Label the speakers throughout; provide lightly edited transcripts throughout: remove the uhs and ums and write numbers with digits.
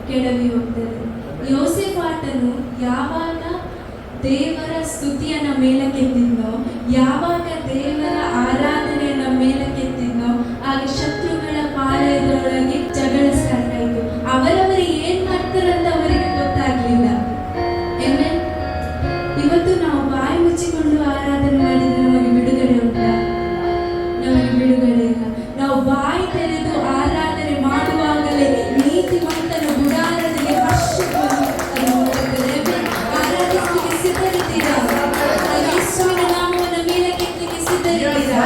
Speaker 1: ಕೆಡವಿ ಹೋಗ್ತದೆ. ಯೋಸೇಫಾಟನು ಯಾವಾಗ ದೇವರ ಸ್ತುತಿಯನ್ನ ಮೇಲಕ್ಕೆತ್ತಿದ್ನೋ, ಯಾವಾಗ ದೇವರ ಆರಾಧನೆಯನ್ನ ಮೇಲಕ್ಕೆತ್ತಿದ್ನೋ, ಆಗ ಶತ್ರುಗಳ ಪಾಳೆಯದೊಳಗೆ ಜಗಳ ಸ್ಟಾರ್ಟ್ ಆಯಿತು. ಅವರವರು ಏನ್ ಮಾಡ್ತಾರಂತ ಅವರಿಗೆ ಗೊತ್ತಾಗ್ಲಿಲ್ಲ. ಇವತ್ತು ನಾವು ಬಾಯಿ ಮುಚ್ಚಿಕೊಂಡು ಆರಾಧನೆ ಮಾಡಿದ್ರೆ ನಮಗೆ ಬಿಡುಗಡೆ ಉಂಟಾ? ನಮಗೆ ಬಿಡುಗಡೆ ಇಲ್ಲ. ನಾವು ಬಾಯಿ ತೆರೆದು ಆರಾಧನೆ ಮಾಡುವಾಗಲೇ ನೀತಿವಂತನ ಗುಡಾರದಲ್ಲಿ ಆರಾಧಿಸಲಿಕ್ಕೆ ಸಿದ್ಧರಿದ್ದೀರಾ? ಯೇಸುವಿನ ನಾಮವನ್ನು ಮೇಲಕ್ಕೆತ್ತಲಿಕ್ಕೆ ಸಿದ್ಧರಿದ್ದೀರಾ?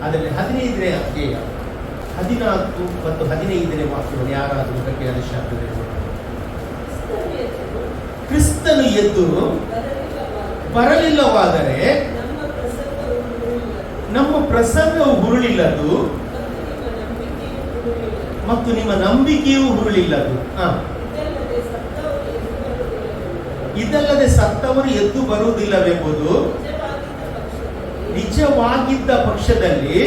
Speaker 2: ಅದರಲ್ಲಿ 15ನೇ ಅಧ್ಯಾಯ 14 ಮತ್ತು 15ನೇ ವಾಕ್ಯವನ್ನು ಯಾರಾದರೂ ಗಟ್ಟಿಯಾದ ಶಬ್ದದಲ್ಲಿ ಕ್ರಿಸ್ತನು ಎದ್ದು ಬರಲಿಲ್ಲವಾದರೆ ನಮ್ಮ ಪ್ರಸಂಗವು ಹುರುಳಿಲ್ಲದು ಮತ್ತು ನಿಮ್ಮ ನಂಬಿಕೆಯೂ ಹುರುಳಿಲ್ಲದು. ಇದಲ್ಲದೆ ಸತ್ತವರು ಎದ್ದು ಬರುವುದಿಲ್ಲವೆಂಬುದು ನಿಜವಾಗಿದ್ದ ಪಕ್ಷದಲ್ಲಿ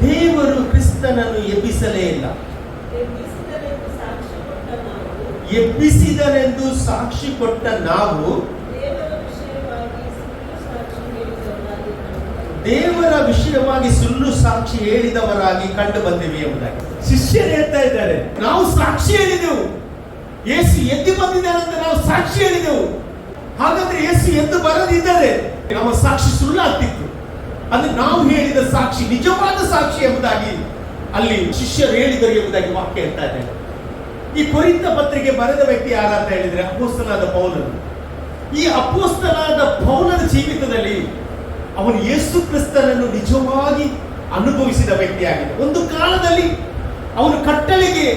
Speaker 2: ದೇವರು ಕ್ರಿಸ್ತನನ್ನು ಎಬ್ಬಿಸಲೇ ಇಲ್ಲ. ಎಬ್ಬಿಸಿದನೆಂದು ಸಾಕ್ಷಿ ಕೊಟ್ಟ ನಾವು ದೇವರ ವಿಷಯವಾಗಿ ಸುಳ್ಳು ಸಾಕ್ಷಿ ಹೇಳಿದವರಾಗಿ ಕಂಡು ಬಂದಿವೆ ಎಂಬುದಾಗಿ ಶಿಷ್ಯರು ಹೇಳ್ತಾ ಇದ್ದಾರೆ. ನಾವು ಸಾಕ್ಷಿ ಹೇಳಿದೆವು, ಯೇಸು ಎದ್ದು ಬಂದಿದ್ದಾನೆ ಅಂತ ನಾವು ಸಾಕ್ಷಿ ಹೇಳಿದೆವು. ಹಾಗಾದ್ರೆ ಯೇಸು ಎದ್ದು ಬರದಿದ್ದರೆ ನಮ್ಮ ಸಾಕ್ಷಿ ಸುಳ್ಳಾಗ್ತಿತ್ತು. ಅದು ನಾವು ಹೇಳಿದ ಸಾಕ್ಷಿ ನಿಜವಾದ ಸಾಕ್ಷಿ ಎಂಬುದಾಗಿ ಅಲ್ಲಿ ಶಿಷ್ಯರು ಹೇಳಿದರು ಎಂಬುದಾಗಿ ವಾಕ್ಯ ಹೇಳ್ತಾ ಇದ್ದಾರೆ. ಈ ಕೊರಿಂಥ ಪತ್ರಿಕೆ ಬರೆದ ವ್ಯಕ್ತಿ ಯಾರಂತ ಹೇಳಿದ್ರೆ ಅಪೊಸ್ತಲನಾದ ಪೌಲನು. ಈ ಅಪೊಸ್ತಲನಾದ ಪೌಲನ ಜೀವಿತದಲ್ಲಿ ಅವನು ಯೇಸು ಕ್ರಿಸ್ತನನ್ನು ನಿಜವಾಗಿ ಅನುಭವಿಸಿದ ವ್ಯಕ್ತಿಯಾಗಿದೆ. ಒಂದು ಕಾಲದಲ್ಲಿ ಅವನು ಕಟ್ಟಳೆಗೆ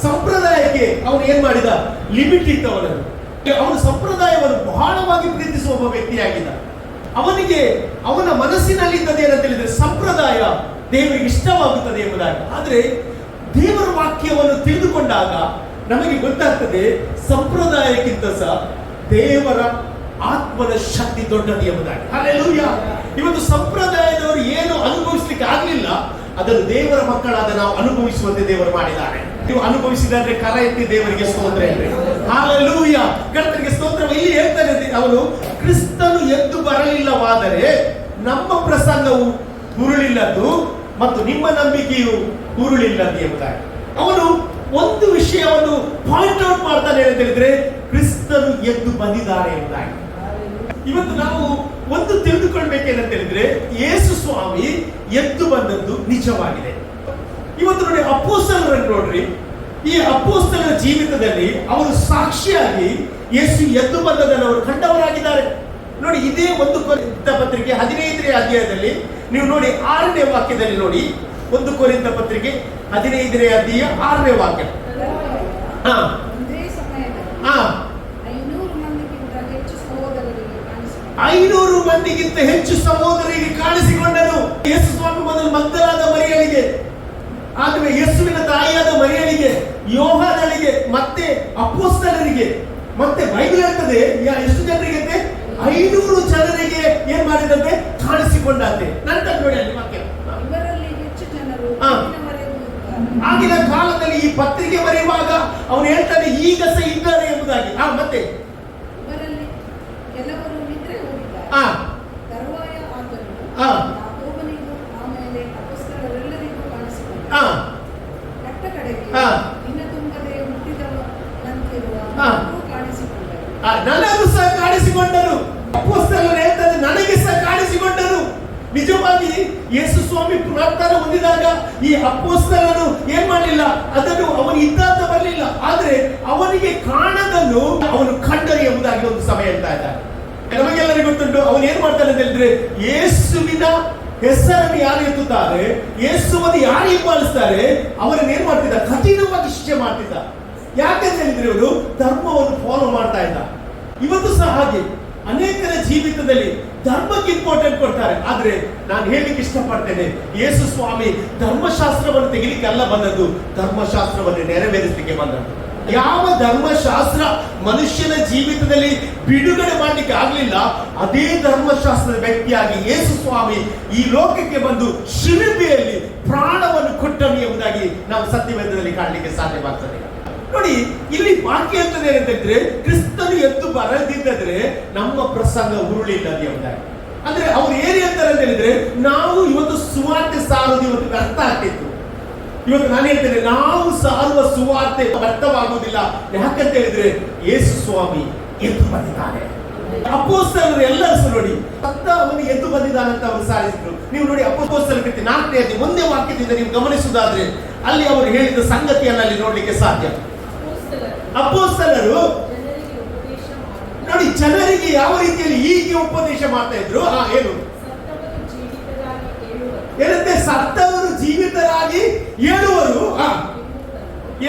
Speaker 2: ಸಂಪ್ರದಾಯಕ್ಕೆ ಅವನು ಏನ್ ಮಾಡಿದ, ಲಿಮಿಟ್ ಇತ್ತು ಅವನನ್ನು. ಅವನು ಸಂಪ್ರದಾಯವನ್ನು ಬಹಳವಾಗಿ ಪ್ರೀತಿಸುವ ಒಬ್ಬ ವ್ಯಕ್ತಿಯಾಗಿದ್ದ. ಅವನಿಗೆ ಅವನ ಮನಸ್ಸಿನಲ್ಲಿ ಇದ್ದದ್ದು ಏನಂತ ಹೇಳಿದ್ರೆ ಸಂಪ್ರದಾಯ ದೇವರಿಗೆ ಇಷ್ಟವಾಗುತ್ತದೆ ಎಂಬುದಾಗಿ. ಆದರೆ ದೇವರ ವಾಕ್ಯವನ್ನು ತಿಳಿದುಕೊಂಡಾಗ ನಮಗೆ ಗೊತ್ತಾಗ್ತದೆ ಸಂಪ್ರದಾಯಕ್ಕಿಂತ ಸಹ ದೇವರ ಆತ್ಮದ ಶಕ್ತಿ ದೊಡ್ಡದು ಎಂಬುದಾಗಿ. ಹಲ್ಲೆಲೂಯಾ. ಇವತ್ತು ಸಂಪ್ರದಾಯದವರು ಏನು ಅನುಭವಿಸಲಿಕ್ಕೆ ಆಗಲಿಲ್ಲ ಅದನ್ನು ದೇವರ ಮಕ್ಕಳಾದ ನಾವು ಅನುಭವಿಸುವಂತೆ ದೇವರು ಮಾಡಿದ್ದಾರೆ. ನೀವು ಅನುಭವಿಸಿದ್ರೆ ಕರ ಎತ್ತಿ ದೇವರಿಗೆ ಸ್ತೋತ್ರ ಹೇಳ್ರಿ. ಹಲ್ಲೆಲೂಯಾ. ಕರ್ತನಿಗೆ ಸ್ತೋತ್ರ. ಇಲ್ಲಿ ಹೇಳ್ತಾನೆ ಅವನು, ಕ್ರಿಸ್ತನು ಎದ್ದು ಬರಲಿಲ್ಲವಾದರೆ ನಮ್ಮ ಪ್ರಸಂಗವು ಹುರುಳಿಲ್ಲದ್ದು ಮತ್ತು ನಿಮ್ಮ ನಂಬಿಕೆಯು ಹುರುಳಿಲ್ಲದ್ದು ಎಂಬುದಾಗಿ. ಅವನು ಒಂದು ವಿಷಯವನ್ನು ಪಾಯಿಂಟ್ ಔಟ್ ಮಾಡ್ತಾನೆ ಅಂತ ಹೇಳಿದ್ರೆ ಕ್ರಿಸ್ತನು ಎದ್ದು ಬಂದಿದ್ದಾರೆ ಎಂಬುದಾಗಿ. ಇವತ್ತು ನಾವು ಒಂದು ತಿಳಿದುಕೊಳ್ಬೇಕೇನಂತ ಹೇಳಿದ್ರೆ ಯೇಸು ಸ್ವಾಮಿ ಎದ್ದು ಬಂದದ್ದು ನಿಜವಾಗಿದೆ. ಇವತ್ತು ನೋಡಿ ಅಪೊಸ್ತಲರನ್ನು ನೋಡ್ರಿ, ಈ ಅಪೊಸ್ತಲರ ಜೀವಿತದಲ್ಲಿ ಅವರು ಸಾಕ್ಷಿಯಾಗಿ ಯೇಸು ಎದ್ದು ಬಂದದನ್ನು ಅವರು ಕಂಡವರಾಗಿದ್ದಾರೆ. ನೋಡಿ, ಇದೇ 1 ಕೊರಿಂಥ ಪತ್ರಿಕೆ 15ನೇ ಅಧ್ಯಾಯದಲ್ಲಿ ನೀವು ನೋಡಿ 6ನೇ ವಾಕ್ಯದಲ್ಲಿ ನೋಡಿ. 1 ಕೊರಿಂಥ ಪತ್ರಿಕೆ 15ನೇ ಅಧ್ಯಾಯ 6ನೇ ವಾಕ್ಯ. ಹಾ ಹಾ 500 ಮಂದಿಗಿಂತ ಹೆಚ್ಚು ಸಹೋದರಿಗೆ ಕಾಣಿಸಿಕೊಂಡನು. ಯೇಸು ಸ್ವಾಮಿ ಮೊದಲು ಮಗ್ದಲಾದ ಮರಿಯಳಿಗೆ, ಆದ್ಮೇಲೆ ಯೇಸುವಿನ ತಾಯಿಯಾದ ಮರಿಯಳಿಗೆ, ಯೋಹಾನಳಿಗೆ, ಮತ್ತೆ ಅಪೊಸ್ತಲರಿಗೆ, ಮತ್ತೆ ಬೈಬಲ್ ಹೇಳ್ತದೆ ಎಷ್ಟು ಜನರಿಗೆ? 500 ಜನರಿಗೆ ಏನ್ ಮಾಡಿದಂತೆ ಕಾಣಿಸಿಕೊಂಡಂತೆ. ನಂತರ ನೋಡಿ ಅಲ್ಲಿ ವಾಕ್ಯ. ಆಗಿನ ಕಾಲದಲ್ಲಿ ಈ ಪತ್ರಿಕೆ ಬರೆಯುವಾಗ ಅವನು ಹೇಳ್ತಾನೆ ಈಗ ಸಹ ಇದ್ದಾರೆ ಎಂಬುದಾಗಿ. ಮತ್ತೆ ನನಗೂ ಸಹ ಕಾಣಿಸಿಕೊಂಡರು. ಅಪೊಸ್ತಲರು ಹೇಳ್ತಾರೆ ನನಗೆ ಸಹ ಕಾಣಿಸಿಕೊಂಡರು. ನಿಜವಾಗಿ ಯೇಸು ಸ್ವಾಮಿ ಪುನರುತ್ಥಾನ ಹೊಂದಿದಾಗ ಈ ಅಪೊಸ್ತಲರು ಏನ್ ಮಾಡಲಿಲ್ಲ, ಅದನ್ನು ಅವನು ಇದ್ದಂತ ಬರಲಿಲ್ಲ. ಆದ್ರೆ ಅವನಿಗೆ ಕಾಣದನ್ನು ಅವನು ಕಂಡರು ಎಂಬುದಾಗಿ ಒಂದು ಸಮಯ ಹೇಳ್ತಾ ಇದ್ದಾರೆ. ನಮಗೆಲ್ಲರಿಗೂ ಗೊತ್ತುಂಟು ಅವನು ಏನ್ ಮಾಡ್ತಾನೆ ಅಂತ ಹೇಳಿದ್ರೆ ಯೇಸುವಿನ ಹೆಸರನ್ನು ಯಾರು ಎತ್ತುತ್ತಾರೆ, ಯೇಸುವನ್ನು ಯಾರು ಹಿಂಬಾಲಿಸ್ತಾರೆ ಅವರನ್ನು ಏನ್ ಮಾಡ್ತಿದ್ದ, ಕಠಿಣವಾಗಿ ಶಿಕ್ಷೆ ಮಾಡ್ತಿದ್ದ. ಯಾಕಂತ ಹೇಳಿದ್ರೆ ಅವನು ಧರ್ಮವನ್ನು ಫಾಲೋ ಮಾಡ್ತಾ ಇದ್ದ. ಇವತ್ತು ಸಹ ಹಾಗೆ ಅನೇಕರ ಜೀವಿತದಲ್ಲಿ ಧರ್ಮಕ್ಕೆ ಇಂಪಾರ್ಟೆಂಟ್ ಕೊಡ್ತಾರೆ. ಆದ್ರೆ ನಾನು ಹೇಳಲಿಕ್ಕೆ ಇಷ್ಟಪಡ್ತೇನೆ, ಯೇಸು ಸ್ವಾಮಿ ಧರ್ಮಶಾಸ್ತ್ರವನ್ನು ತೆಗಿಲಿಕ್ಕೆ ಅಲ್ಲ ಬಂದದ್ದು, ಧರ್ಮಶಾಸ್ತ್ರವನ್ನು ನೆರವೇರಿಸಲಿಕ್ಕೆ ಬಂದದ್ದು. ಯಾವ ಧರ್ಮಶಾಸ್ತ್ರ ಮನುಷ್ಯನ ಜೀವಿತದಲ್ಲಿ ಬಿಡುಗಡೆ ಮಾಡಲಿಕ್ಕೆ ಆಗಲಿಲ್ಲ, ಅದೇ ಧರ್ಮಶಾಸ್ತ್ರದ ವ್ಯಕ್ತಿಯಾಗಿ ಯೇಸು ಸ್ವಾಮಿ ಈ ಲೋಕಕ್ಕೆ ಬಂದು ಶಿಲುಬೆಯಲ್ಲಿ ಪ್ರಾಣವನ್ನು ಕೊಟ್ಟನು ಎಂಬುದಾಗಿ ನಾವು ಸತ್ಯವೇದದಲ್ಲಿ ಕಾಣಲಿಕ್ಕೆ ಸಾಧ್ಯವಾಗ್ತದೆ. ನೋಡಿ, ಇಲ್ಲಿ ವಾಕ್ಯ ಅಂತಂದ್ರೆ ಏನಂತಂದ್ರೆ ಕ್ರಿಸ್ತನು ಎದ್ದು ಬರದಿದ್ದರೆ ನಮ್ಮ ಪ್ರಸಂಗ ಹುರುಳಿಲ್ಲ ಎಂಬುದಾಗಿ. ಅಂದ್ರೆ ಅವ್ರು ಏನ್ ಹೇಳ್ತಾರೆ ಅಂತ ಹೇಳಿದ್ರೆ ನಾವು ಇವತ್ತು ಸುವಾರ್ತೆ ಸಾರೋದು ಇವತ್ತು ವ್ಯರ್ಥ ಆಗ್ತಿತ್ತು. ಇವತ್ತು ನಾನು ಹೇಳ್ತೇನೆ, ನಾವು ಸಾರುವ ಸುವಾರ್ತೆ ವ್ಯರ್ಥವಾಗುವುದಿಲ್ಲ. ಯಾಕಂತ ಹೇಳಿದ್ರೆ ಯೇಸು ಸ್ವಾಮಿ ಎದ್ದು ಬಂದಿದ್ದಾನೆ. ಅಪೊಸ್ತಲರು ಎಲ್ಲರೂ ಸಹ ನೋಡಿ ಸತ್ತ ಅವನು ಎದ್ದು ಬಂದಿದ್ದಾನೆ ಅಂತ ಅವರು ಸಾರಿಸಿದ್ರು. ನೀವು ನೋಡಿ ಅಪೊಸ್ತಲರ ಕೃತ್ಯ 4ನೇ ಅಧ್ಯಾಯ 1ನೇ ವಾಕ್ಯದಿಂದ ನೀವು ಗಮನಿಸುವುದಾದ್ರೆ ಅಲ್ಲಿ ಅವರು ಹೇಳಿದ ಸಂಗತಿಯನ್ನು ಅಲ್ಲಿ ನೋಡ್ಲಿಕ್ಕೆ ಸಾಧ್ಯ. ಅಪೊಸ್ತಲರು ನೋಡಿ ಜನರಿಗೆ ಯಾವ ರೀತಿಯಲ್ಲಿ ಹೀಗೆ ಉಪದೇಶ ಮಾಡ್ತಾ ಇದ್ರು. ಏನು ಏನಂತೆ, ಸತ್ತವರು ಜೀವಿತರಾಗಿ ಏಳುವರು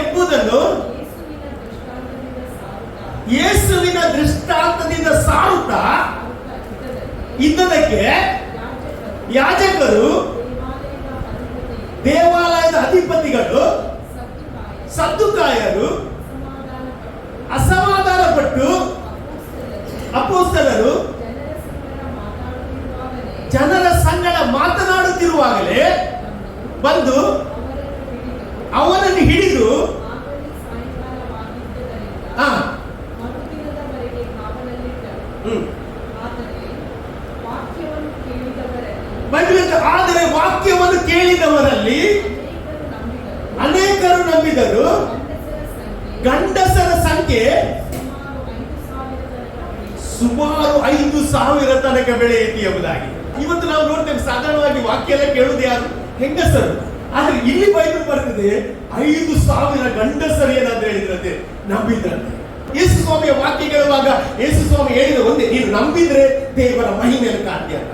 Speaker 2: ಎಂಬುದನ್ನು ಯೇಸುವಿನ ದೃಷ್ಟಾಂತದಿಂದ ಸಾರುತ್ತಾ ಇದ್ದದಕ್ಕೆ ಯಾಜಕರು, ದೇವಾಲಯದ ಅಧಿಪತಿಗಳು, ಸದ್ದುಕಾಯರು ಅಸಮಾಧಾನ ಪಟ್ಟು ಅಪೊಸ್ತಲರು ಜನರ ಸಂಗಡ ಮಾತನಾಡುತ್ತಿರುವಾಗಲೇ ಬಂದು ಅವನನ್ನು ಹಿಡಿದು ಆದರೆ ವಾಕ್ಯವನ್ನು ಕೇಳಿದವರಲ್ಲಿ ಅನೇಕರು ನಂಬಿದರು. ಗಂಡಸರ ಸಂಖ್ಯೆ ಸುಮಾರು 5,000 ತನಕ ಬೆಳೆಯಿತು ಎಂಬುದಾಗಿ. ಇವತ್ತು ನಾವು ನೋಡ್ತೇವೆ ಸಾಧಾರಣವಾಗಿ ವಾಕ್ಯ ಎಲ್ಲ ಕೇಳುವುದು ಯಾರು, ಹೆಂಗಸರು. ಆದ್ರೆ ಇಲ್ಲಿ ಬೈಬಲ್ ಬರ್ತದೆ 5,000 ಗಂಡಸರು ಏನಂತ ಹೇಳಿದ್ರಂತೆ, ನಂಬಿದ್ರಂತೆ. ಯೇಸು ಸ್ವಾಮಿಯ ವಾಕ್ಯ ಕೇಳುವಾಗ ಯೇಸು ಸ್ವಾಮಿ ಹೇಳಿದ ಒಂದೇ, ನೀನು ನಂಬಿದ್ರೆ ದೇವರ ಮಹಿಮೆಯನ್ನು ಕಾಣ್ತೀಯ ಅಂತ.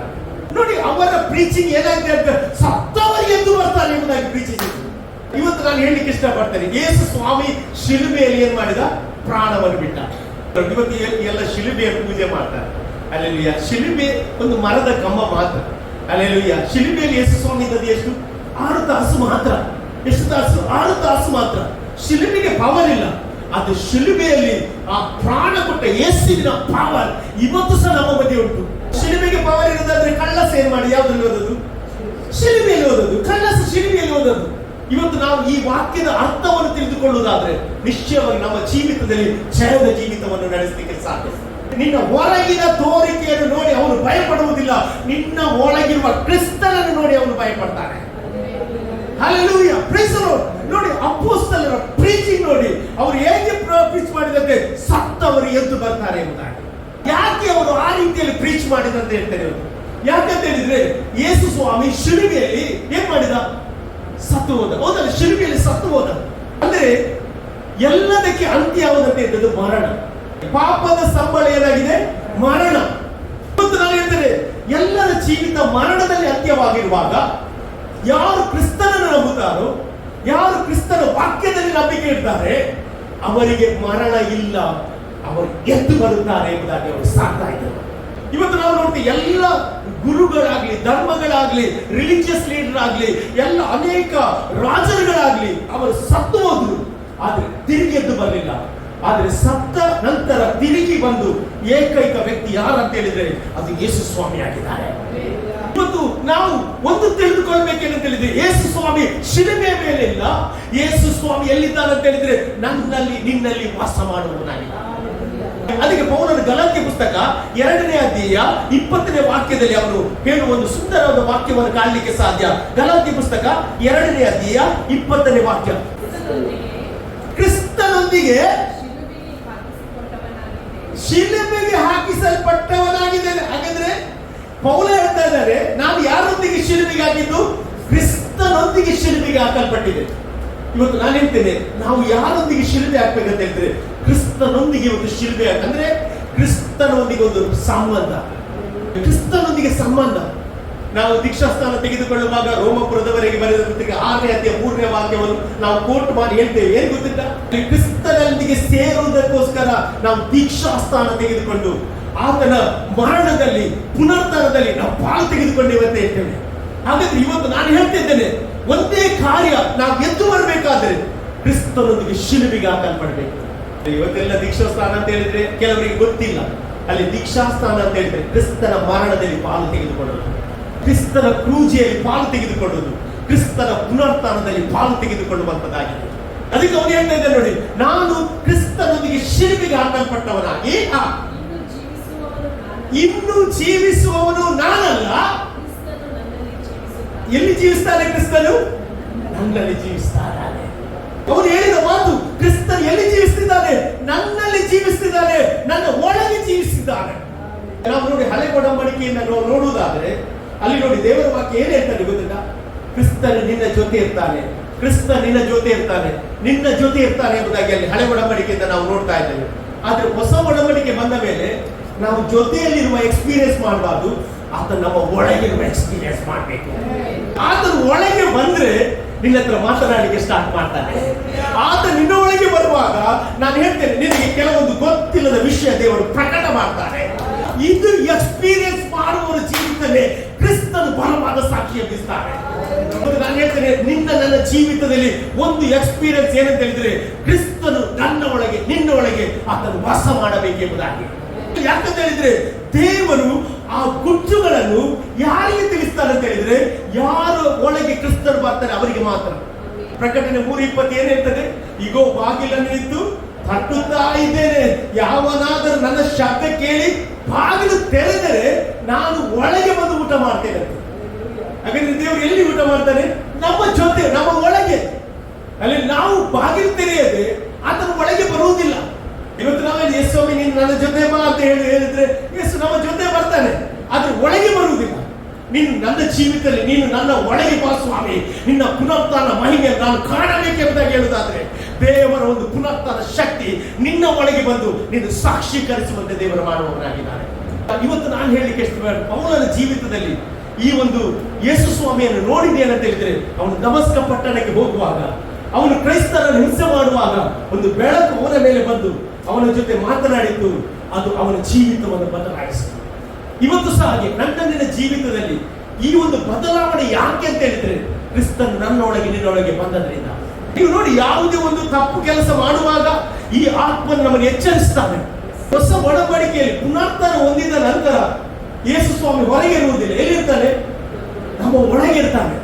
Speaker 2: ನೋಡಿ ಅವರ ಪ್ರೀಚಿಂಗ್ ಏನಾಗಿದೆ ಅಂತ, ಸತ್ತವರಿಗೆ ಎದ್ದು ಬರ್ತಾರೆ ಎಂಬುದಾಗಿ ಪ್ರೀಚಿಂಗ್. ಇವತ್ತು ನಾನು ಹೇಳಲಿಕ್ಕೆ ಇಷ್ಟಪಡ್ತೇನೆ, ಯೇಸು ಸ್ವಾಮಿ ಶಿಲುಬೆಯಲ್ಲಿ ಏನ್ ಮಾಡಿದ, ಪ್ರಾಣವನ್ನು ಬಿಟ್ಟ. ಇವತ್ತು ಎಲ್ಲ ಶಿಲುಬೆಯ ಪೂಜೆ ಮಾಡ್ತಾರೆ. ಅಲ್ಲೆಲುಯ್ಯ. ಶಿಲುಬೆ ಒಂದು ಮರದ ಕಂಬ ಮಾತ್ರ. ಅಲ್ಲೆಲುಯ್ಯ. ಶಿಲುಬೆಯಲ್ಲಿ ಯೇಸು ಸ್ವಾಮಿ ಇದ್ದದ್ದು ಎಷ್ಟು? 6 ತಾಸು ಮಾತ್ರ. ಎಷ್ಟು ತಾಸು? 6 ತಾಸು ಮಾತ್ರ. ಶಿಲುಬೆಗೆ ಪವರ್ ಇಲ್ಲ. ಅದು ಶಿಲುಬೆಯಲ್ಲಿ ಆ ಪ್ರಾಣ ಕೊಟ್ಟ ಯೇಸುವಿನ ಪವರ್ ಇವತ್ತು ಸಹ ನಮ್ಮ ಮಧ್ಯೆ ಉಂಟು. ಶಿಲುಬೆಗೆ ಪವರ್ ಇರೋದಾದ್ರೆ ಕಳ್ಳಸ ಏನ್ ಮಾಡಿ ಯಾವ್ದ್ರಲ್ಲಿ ಓದೋದು? ಶಿಲುಬೆಯಲ್ಲಿ ಓದೋದು. ಕಳ್ಳಸ ಶಿಲುಬೆಯಲ್ಲಿ ಓದೋದು. ಇವತ್ತು ನಾವು ಈ ವಾಕ್ಯದ ಅರ್ಥವನ್ನು ತಿಳಿದುಕೊಳ್ಳುವುದಾದ್ರೆ ನಿಶ್ಚಯವಾಗಿ ನಮ್ಮ ಜೀವಿತದಲ್ಲಿ ಜಯದ ಜೀವಿತವನ್ನು ನಡೆಸಲಿಕ್ಕೆ ಸಾಧ್ಯ. ನಿನ್ನ ಹೊರಗಿನ ತೋರಿಕೆಯನ್ನು ನೋಡಿ ಅವನು ಭಯಪಡುವುದಿಲ್ಲ. ನಿನ್ನ ಒಳಗಿರುವ ಕ್ರಿಸ್ತನನ್ನು ನೋಡಿ ಅವನು ಭಯಪಡ್ತಾನೆ. Hallelujah, praise the lord. ನೋಡಿ ಅಪೊಸ್ತಲರ ಪ್ರೀಚಿಂಗ್ ನೋಡಿ, ಅವರು ಹೇಗೆ ಪ್ರೀಚ್ ಮಾಡಿದಂತೆ ಸತ್ತವರು ಎದ್ದು ಬರ್ತಾರೆ ಎಂಬುದಾಗಿ. ಯಾಕೆ ಅವರು ಆ ರೀತಿಯಲ್ಲಿ ಪ್ರೀಚ್ ಮಾಡಿದಂತ ಹೇಳ್ತಾರೆ. ಯಾಕಂತ ಹೇಳಿದ್ರೆ ಯೇಸು ಸ್ವಾಮಿ ಶಿಲುಬೆಯಲ್ಲಿ ಏನ್ ಮಾಡಿದ? ಸತ್ತು ಹೋದ. ಹೌದಲ್ಲ, ಶಿಲುಬೆಯಲ್ಲಿ ಸತ್ತು ಹೋದ. ಅಂದ್ರೆ ಎಲ್ಲದಕ್ಕೆ ಅಂತ್ಯ ಯಾವುದಂತೆ ಇದ್ದದ್ದು ಮರಣ. ಪಾಪದ ಸಂಬಳ ಏನಾಗಿದೆ? ಮರಣ. ಇವತ್ತು ನಾನು ಹೇಳ್ತೇನೆ, ಎಲ್ಲರ ಜೀವಿತ ಮರಣದಲ್ಲಿ ಅಂತ್ಯವಾಗಿರುವಾಗ ಯಾರು ಕ್ರಿಸ್ತನನ್ನು ನಂಬುತ್ತಾರೋ, ಯಾರು ಕ್ರಿಸ್ತನ ವಾಕ್ಯದಲ್ಲಿ ನಂಬಿಕೆ ಇಡ್ತಾರೆ, ಅವರಿಗೆ ಮರಣ ಇಲ್ಲ, ಅವರು ಎದ್ದು ಬರುತ್ತಾರೆ ಎಂಬುದಾಗಿ ಅವರು ಸಾಕ್ತಾ ಇದ್ದಾರೆ. ಇವತ್ತು ನಾವು ನೋಡ್ತೀವಿ, ಎಲ್ಲ ಗುರುಗಳಾಗ್ಲಿ, ಧರ್ಮಗಳಾಗ್ಲಿ, ರಿಲಿಜಿಯಸ್ ಲೀಡರ್ ಆಗ್ಲಿ, ಎಲ್ಲ ಅನೇಕ ರಾಜರುಗಳಾಗ್ಲಿ ಅವರು ಸತ್ತು ಹೋದ್ರು, ಆದ್ರೆ ತಿರುಗಿ ಎದ್ದು ಬರಲಿಲ್ಲ. ಆದ್ರೆ ಸತ್ತ ನಂತರ ತಿರುಗಿ ಬಂದು ಏಕೈಕ ವ್ಯಕ್ತಿ ಯಾರು ಅಂತ ಹೇಳಿದ್ರೆ ಅದು ಯೇಸು ಸ್ವಾಮಿ ಆಗಿದ್ದಾರೆ. ಇವತ್ತು ನಾವು ಒಂದು ತಿಳಿದುಕೊಳ್ಬೇಕೇನಂತ ಹೇಳಿದ್ರೆ, ಯೇಸು ಸ್ವಾಮಿ ಶಿಲುಬೆಯ ಮೇಲೆ ಇಲ್ಲ, ಯೇಸು ಸ್ವಾಮಿ ಎಲ್ಲಿದ್ದಾನೆ ಅಂತ ಹೇಳಿದ್ರೆ ನನ್ನಲ್ಲಿ ನಿನ್ನಲ್ಲಿ ವಾಸ ಮಾಡುವವನಾಗಿದ್ದಾನೆ. ಅದಕ್ಕೆ ಪೌಲನ ಗಲಾತ್ಯ ಪುಸ್ತಕ 2ನೇ ಅಧ್ಯಾಯ 20ನೇ ವಾಕ್ಯದಲ್ಲಿ ಅವರು ಹೇಳುವ ಒಂದು ಸುಂದರವಾದ ವಾಕ್ಯವನ್ನು ಕಾಣಲಿಕ್ಕೆ ಸಾಧ್ಯ. ಗಲಾತ್ಯ ಪುಸ್ತಕ 2ನೇ ಅಧ್ಯಾಯ 20ನೇ ವಾಕ್ಯ. ಕ್ರಿಸ್ತನೊಂದಿಗೆ ಶಿಲುಬೆಗೆ ಹಾಕಿಸಲ್ಪಟ್ಟವನಾಗಿದ್ದೇನೆ. ಹಾಗಾದ್ರೆ ಪೌಲ ಹೇಳ್ತಾ ಇದ್ದಾರೆ, ನಾನು ಯಾರೊಂದಿಗೆ ಶಿಲುಬೆಗೆ ಹಾಕಿದ್ದು? ಕ್ರಿಸ್ತನೊಂದಿಗೆ ಶಿಲುಬೆಗೆ ಹಾಕಲ್ಪಟ್ಟಿದೆ. ಇವತ್ತು ನಾನು ಹೇಳ್ತೇನೆ, ನಾವು ಯಾರೊಂದಿಗೆ ಶಿಲುಬೆ ಹಾಕ್ಬೇಕಂತ ಹೇಳಿದ್ರೆ ಕ್ರಿಸ್ತನೊಂದಿಗೆ ಒಂದು ಶಿಲುಬೆ. ಯಾಕಂದ್ರೆ ಕ್ರಿಸ್ತನೊಂದಿಗೆ ಒಂದು ಸಂಬಂಧ, ಕ್ರಿಸ್ತನೊಂದಿಗೆ ಸಂಬಂಧ. ನಾವು ದೀಕ್ಷಾಸ್ಥಾನ ತೆಗೆದುಕೊಳ್ಳುವಾಗ ರೋಮಪುರದವರೆಗೆ ಬರೆದ ಪತ್ರಿಕೆ 6ನೇ ಅಧ್ಯಾಯ 3ನೇ ವಾಕ್ಯವನ್ನು ನಾವು ಕೋಟ್ ಮಾಡಿ ಹೇಳ್ತೇವೆ. ಏನ್ ಗೊತ್ತಿಲ್ಲ, ಕ್ರಿಸ್ತನೊಂದಿಗೆ ಸೇರುವುದಕ್ಕೋಸ್ಕರ ನಾವು ದೀಕ್ಷಾಸ್ಥಾನ ತೆಗೆದುಕೊಂಡು ಆತನ ಮರಣದಲ್ಲಿ ಪುನರ್ತನದಲ್ಲಿ ನಾವು ಪಾಲು ತೆಗೆದುಕೊಂಡೇವೆ ಅಂತ ಹೇಳ್ತೇವೆ. ಹಾಗಾದ್ರೆ ಇವತ್ತು ನಾನು ಹೇಳ್ತಿದ್ದೇನೆ, ಒಂದೇ ಕಾರ್ಯ, ನಾವು ಎದ್ದು ಬರಬೇಕಾದ್ರೆ ಕ್ರಿಸ್ತನೊಂದಿಗೆ ಶಿಲುಬೆಗೆ ಹಾಕಲ್ಪಡಬೇಕು. ಇವತ್ತೆಲ್ಲ ದೀಕ್ಷಾಸ್ಥಾನ ಅಂತ ಹೇಳಿದ್ರೆ ಕೆಲವರಿಗೆ ಗೊತ್ತಿಲ್ಲ. ಅಲ್ಲಿ ದೀಕ್ಷಾಸ್ಥಾನ ಅಂತ ಹೇಳಿದ್ರೆ ಕ್ರಿಸ್ತನ ಮರಣದಲ್ಲಿ ಪಾಲು ತೆಗೆದುಕೊಳ್ಳೋದು, ಕ್ರಿಸ್ತನ ಕ್ರೂಜೆಯಲ್ಲಿ ಪಾಲು ತೆಗೆದುಕೊಳ್ಳುವುದು, ಕ್ರಿಸ್ತನ ಪುನರ್ತನದಲ್ಲಿ ಪಾಲು ತೆಗೆದುಕೊಳ್ಳುವಂತದ್ದಾಗಿದೆ. ಅದಕ್ಕೆ ಅವನು ಹೇಳ್ತಾ ಇದ್ದಾನೆ ನೋಡಿ, ನಾನು ಕ್ರಿಸ್ತನೊಂದಿಗೆ ಶಿಲುಬೆಗೆ ಹಾಕಲ್ಪಟ್ಟವನಾಗಿ ಇನ್ನು ಜೀವಿಸುವವನು ನಾನಲ್ಲ. ಎಲ್ಲಿ ಜೀವಿಸ್ತಾನೆ ಕ್ರಿಸ್ತನು? ನನ್ನಲ್ಲಿ ಜೀವಿಸ್ತಾನೆ. ಅವನು ಹೇಳಿದ ಮಾತು, ಕ್ರಿಸ್ತನು ಎಲ್ಲಿ ಜೀವಿಸ್ತಿದ್ದಾನೆ? ನನ್ನಲ್ಲಿ ಜೀವಿಸ್ತಿದ್ದಾನೆ, ನನ್ನ ಒಳಗೆ ಜೀವಿಸ್ತಿದ್ದಾನೆ. ನಾವು ನೋಡಿ ಹಳೆ ಒಡಂಬಡಿಕೆಯಿಂದ ನೋಡುವುದಾದ್ರೆ ಅಲ್ಲಿ ನೋಡಿ ದೇವರ ವಾಕ್ಯ ಏನ್ ಹೇಳ್ತಾನೆ ಗೊತ್ತಿಲ್ಲ? ಕ್ರಿಸ್ತನು ನಿನ್ನ ಜೊತೆ ಇರ್ತಾನೆ, ಕ್ರಿಸ್ತ ನಿನ್ನ ಜೊತೆ ಇರ್ತಾನೆ, ನಿನ್ನ ಜೊತೆ ಇರ್ತಾನೆ ಎಂಬುದಾಗಿ ಅಲ್ಲಿ ಹಳೆ ಒಡಂಬಡಿಕೆಯಿಂದ ನಾವು ನೋಡ್ತಾ ಇದ್ದೇವೆ. ಆದ್ರೆ ಹೊಸ ಒಡಂಬಡಿಕೆ ಬಂದ ಮೇಲೆ ನಾವು ಜೊತೆಯಲ್ಲಿರುವ ಎಕ್ಸ್ಪೀರಿಯನ್ಸ್ ಮಾಡಬಾರ್ದು, ಆತ ನಮ್ಮ ಒಳಗಿರುವ ಎಕ್ಸ್ಪೀರಿಯನ್ಸ್ ಮಾಡಬೇಕು. ಆತನ ಒಳಗೆ ಬಂದ್ರೆ ನಿನ್ನ ಹತ್ರ ಮಾತನಾಡಲಿಕ್ಕೆ ಸ್ಟಾರ್ಟ್ ಮಾಡ್ತಾನೆ. ಆತ ನಿನ್ನ ಒಳಗೆ ಬರುವಾಗ ನಾನು ಹೇಳ್ತೇನೆ, ನಿನಗೆ ಕೆಲವೊಂದು ಗೊತ್ತಿಲ್ಲದ ವಿಷಯ ದೇವರು ಪ್ರಕಟ ಮಾಡ್ತಾನೆ. ಇದು ಎಕ್ಸ್ಪೀರಿಯನ್ಸ್ ಮಾಡುವವರ ಜೀವಿತದಲ್ಲಿ ಕ್ರಿಸ್ತನು ಬಲವಾದ ಸಾಕ್ಷಿ ಎಬ್ಬಿಸ್ತಾನೆ. ನಾನು ಹೇಳ್ತೇನೆ, ನನ್ನ ಜೀವಿತದಲ್ಲಿ ಒಂದು ಎಕ್ಸ್ಪೀರಿಯನ್ಸ್ ಏನಂತ ಹೇಳಿದ್ರೆ, ಕ್ರಿಸ್ತನು ನನ್ನ ಒಳಗೆ ನಿನ್ನ ಒಳಗೆ ಆತನು ವಾಸ ಮಾಡಬೇಕೆಂಬುದಾಗಿ. ಯಾಕಂತ ಹೇಳಿದ್ರೆ ದೇವರು ಆ ಗುಟ್ಟುಗಳನ್ನು ಯಾರಿಗೆ ತಿಳಿಸ್ತಾರೆ ಅಂತ ಹೇಳಿದ್ರೆ, ಯಾರು ಒಳಗೆ ಕ್ರಿಸ್ತರು ಬರ್ತಾರೆ ಅವರಿಗೆ ಮಾತ್ರ. ಪ್ರಕಟಣೆ 3:20 ಏನ್ ಹೇಳ್ತದೆ? ಈಗೋ ಬಾಗಿಲನ್ನು ಇದ್ದು ತಟ್ಟುತ್ತಾ ಇದ್ದೇನೆ, ಯಾವನಾದರೂ ನನ್ನ ಶಬ್ದ ಕೇಳಿ ಬಾಗಿಲು ತೆರೆದರೆ ನಾನು ಒಳಗೆ ಬಂದು ಊಟ ಮಾಡ್ತೇನೆ ಅಂತ. ಹಾಗಾದ್ರೆ ದೇವರು ಎಲ್ಲಿ ಊಟ ಮಾಡ್ತಾನೆ? ನಮ್ಮ ಜೊತೆ, ನಮ್ಮ ಒಳಗೆ. ಅಲ್ಲಿ ನಾವು ಬಾಗಿಲು ತೆರೆಯದೆ ಆತನ ಒಳಗೆ ಬರುವುದಿಲ್ಲ. ಇವತ್ತು ನಾವೇನು ಯೇಸು ಸ್ವಾಮಿ ನೀನು ನನ್ನ ಜೊತೆ ಬಾ ಅಂತ ಹೇಳಿದ್ರೆ ಯೇಸು ನಮ್ಮ ಜೊತೆ ಬರ್ತಾನೆ, ಆದ್ರೆ ಒಳಗೆ ಬರುವುದಿಲ್ಲ. ನೀನು ನನ್ನ ಜೀವಿತದಲ್ಲಿ ನೀನು ನನ್ನ ಒಳಗೆ ಬಾ ಸ್ವಾಮಿ, ನಿನ್ನ ಪುನರುತ್ಥಾನ ಮಹಿಮೆ ನಾನು ಕಾಣಬೇಕೆಂಬುದಾಗಿ ಹೇಳುವುದಾದ್ರೆ ದೇವರ ಒಂದು ಪುನರುತ್ಥಾನ ಶಕ್ತಿ ನಿನ್ನ ಒಳಗೆ ಬಂದು ನೀನು ಸಾಕ್ಷೀಕರಿಸುವಂತೆ ದೇವರು ಮಾಡುವವನಾಗಿದ್ದಾನೆ. ಇವತ್ತು ನಾನು ಹೇಳಲಿಕ್ಕೆ ಪೌಲನ ಜೀವಿತದಲ್ಲಿ ಈ ಒಂದು ಯೇಸು ಸ್ವಾಮಿಯನ್ನು ನೋಡಿದ್ದೇನಂತ ಹೇಳಿದ್ರೆ, ಅವನು ದಮಸ್ಕ ಪಟ್ಟಣಕ್ಕೆ ಹೋಗುವಾಗ, ಅವನು ಕ್ರೈಸ್ತರನ್ನು ಹಿಂಸೆ ಮಾಡುವಾಗ ಒಂದು ಬೆಳಕು ಅವನ ಮೇಲೆ ಬಂದು ಅವನ ಜೊತೆ ಮಾತನಾಡಿದ್ದು, ಅದು ಅವನ ಜೀವಿತವನ್ನು ಬದಲಾಯಿಸಿತು. ಇವತ್ತು ಸಹ ಹಾಗೆ ನನ್ನ ಜೀವಿತದಲ್ಲಿ ಈ ಒಂದು ಬದಲಾವಣೆ ಯಾಕೆ ಅಂತ ಹೇಳಿದ್ರೆ ಕ್ರಿಸ್ತನ್ ನನ್ನೊಳಗೆ ನಿನ್ನೊಳಗೆ ಬಂದದ್ರಿಂದ. ನೀವು ನೋಡಿ, ಯಾವುದೇ ಒಂದು ತಪ್ಪು ಕೆಲಸ ಮಾಡುವಾಗ ಈ ಆತ್ಮನು ನಮಗೆ ಎಚ್ಚರಿಸ್ತಾನೆ. ಹೊಸ ಒಡಂಬಡಿಕೆಯಲ್ಲಿ ಪುನರುತ್ಥಾನ ಹೊಂದಿದ ನಂತರ ಯೇಸು ಸ್ವಾಮಿ ಹೊರಗೆ ಇರುವುದಿಲ್ಲ, ಎಲ್ಲಿರ್ತಾನೆ? ನಮ್ಮ ಒಳಗೆ ಇರ್ತಾನೆ.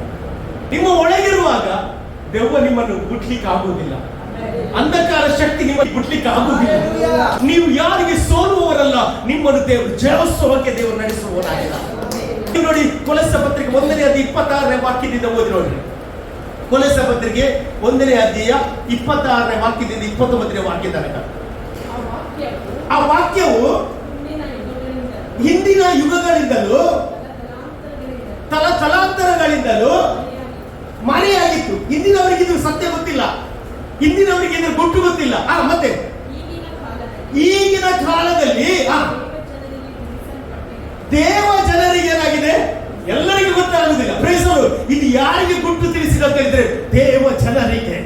Speaker 2: ನಿಮ್ಮ ಒಳಗಿರುವಾಗ ದೆವ್ವ ನಿಮ್ಮನ್ನು ಮುಟ್ಲಿಕ್ಕೆ ಆಗುವುದಿಲ್ಲ, ಅಂಧಕಾರ ಶಕ್ತಿ ನಿಮ್ಮನ್ನು ಮುಟ್ಲಿಕ್ಕೆ ಆಗುವುದಿಲ್ಲ. ನೀವು ಯಾರಿಗೆ ಸೋಲುವವರಲ್ಲ, ನಿಮ್ಮನ್ನು ದೇವರು ಜಯೋತ್ಸವಕ್ಕೆ ದೇವರು ನಡೆಸುವವರಾಗಿಲ್ಲ. ನೀವು ನೋಡಿ, ಕೊಲೊಸ್ಸೆ ಪತ್ರಿಕೆ 1ನೇ ಅಧ್ಯಾಯ 26ನೇ ವಾಕ್ಯದಿಂದ ಓದಿ ನೋಡಿ. ಕೊಲೊಸ್ಸೆ ಪತ್ರಿಕೆ 1ನೇ ಅಧ್ಯಾಯ 26ನೇ ವಾಕ್ಯದಿಂದ 29ನೇ ವಾಕ್ಯ ತನಕ. ಆ ವಾಕ್ಯವು ಹಿಂದಿನ ಯುಗಗಳಿಂದಲೂ ತಲಾಂತರಗಳಿಂದಲೂ ಮರೆಯಾಗಿತ್ತು. ಹಿಂದಿನವರಿಗೆ ಇದು ಸತ್ಯ ಗೊತ್ತಿಲ್ಲ, ಹಿಂದಿನವರಿಗೆ ಇದ್ರ ಗುಟ್ಟು ಗೊತ್ತಿಲ್ಲ. ಮತ್ತೆ ಈಗಿನ ಕಾಲದಲ್ಲಿ ದೇವ ಜನರಿಗೆ ಏನಾಗಿದೆ? ಎಲ್ಲರಿಗೂ ಗೊತ್ತಾಗುವುದಿಲ್ಲ. ಪ್ರೈಸರು, ಇದು ಯಾರಿಗೆ ಗುಟ್ಟು ತಿಳಿಸಿದ ಅಂತ ಹೇಳಿದ್ರೆ ದೇವ ಜನರಿಗೆ,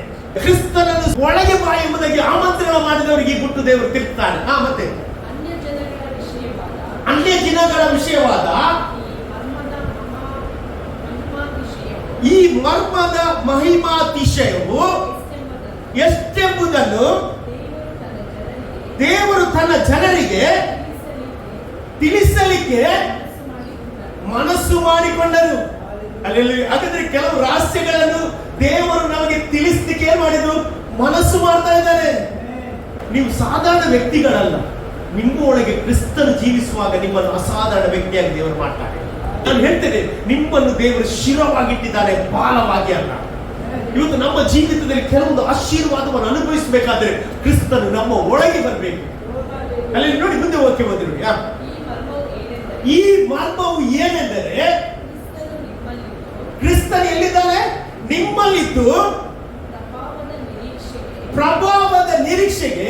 Speaker 2: ಕ್ರಿಸ್ತನನ್ನು ಒಳಗೆ ಬಾ ಎಂಬುದಾಗಿ ಆಮಂತ್ರಣ ಮಾಡಿದವರಿಗೆ ಗುಟ್ಟು ದೇವರು ತಿರುಗ್ತಾನೆ. ಮತ್ತೆ ಅನ್ಯ ಜನಗಳ ವಿಷಯವಾದ ಈ ಮರ್ಮದ ಮಹಿಮಾತಿಶಯವು ಎಷ್ಟೆಂಬುದನ್ನು ದೇವರು ತನ್ನ ಜನರಿಗೆ ತಿಳಿಸಲಿಕ್ಕೆ ಮನಸ್ಸು ಮಾಡಿಕೊಂಡರು. ಅಲ್ಲಿ ಹಾಗಾದ್ರೆ ಕೆಲವು ರಹಸ್ಯಗಳನ್ನು ದೇವರು ನಮಗೆ ತಿಳಿಸಲಿಕ್ಕೆ ಏನ್ ಮಾಡಿದ್ರು? ಮನಸ್ಸು ಮಾಡ್ತಾ ಇದ್ದಾರೆ. ನೀವು ಸಾಧಾರಣ ವ್ಯಕ್ತಿಗಳಲ್ಲ, ನಿಮ್ಮ ಒಳಗೆ ಕ್ರಿಸ್ತನು ಜೀವಿಸುವಾಗ ನಿಮ್ಮನ್ನು ಅಸಾಧಾರಣ ವ್ಯಕ್ತಿಯಾಗಿ ದೇವರು ಮಾಡ್ತಾರೆ. ನಾನು ಹೇಳ್ತೇನೆ, ನಿಮ್ಮನ್ನು ದೇವರು ಶಿರವಾಗಿಟ್ಟಿದ್ದಾನೆ, ಬಾಲವಾಗಿ ಅಲ್ಲ. ಇವತ್ತು ನಮ್ಮ ಜೀವಿತದಲ್ಲಿ ಕೆಲವೊಂದು ಆಶೀರ್ವಾದವನ್ನು ಅನುಭವಿಸಬೇಕಾದ್ರೆ ಕ್ರಿಸ್ತನು ನಮ್ಮ ಒಳಗೆ ಬರಬೇಕು. ಅಲ್ಲಿ ನೋಡಿ, ಮುಂದೆ ವಾಕ್ಯ ಬಂದಿರು. ಈ ಮರ್ಮವು ಏನೆಂದರೆ, ಕ್ರಿಸ್ತನು ಎಲ್ಲಿದ್ದಾನೆ? ನಿಮ್ಮಲ್ಲಿದ್ದು ಪ್ರಭಾವದ ನಿರೀಕ್ಷೆಗೆ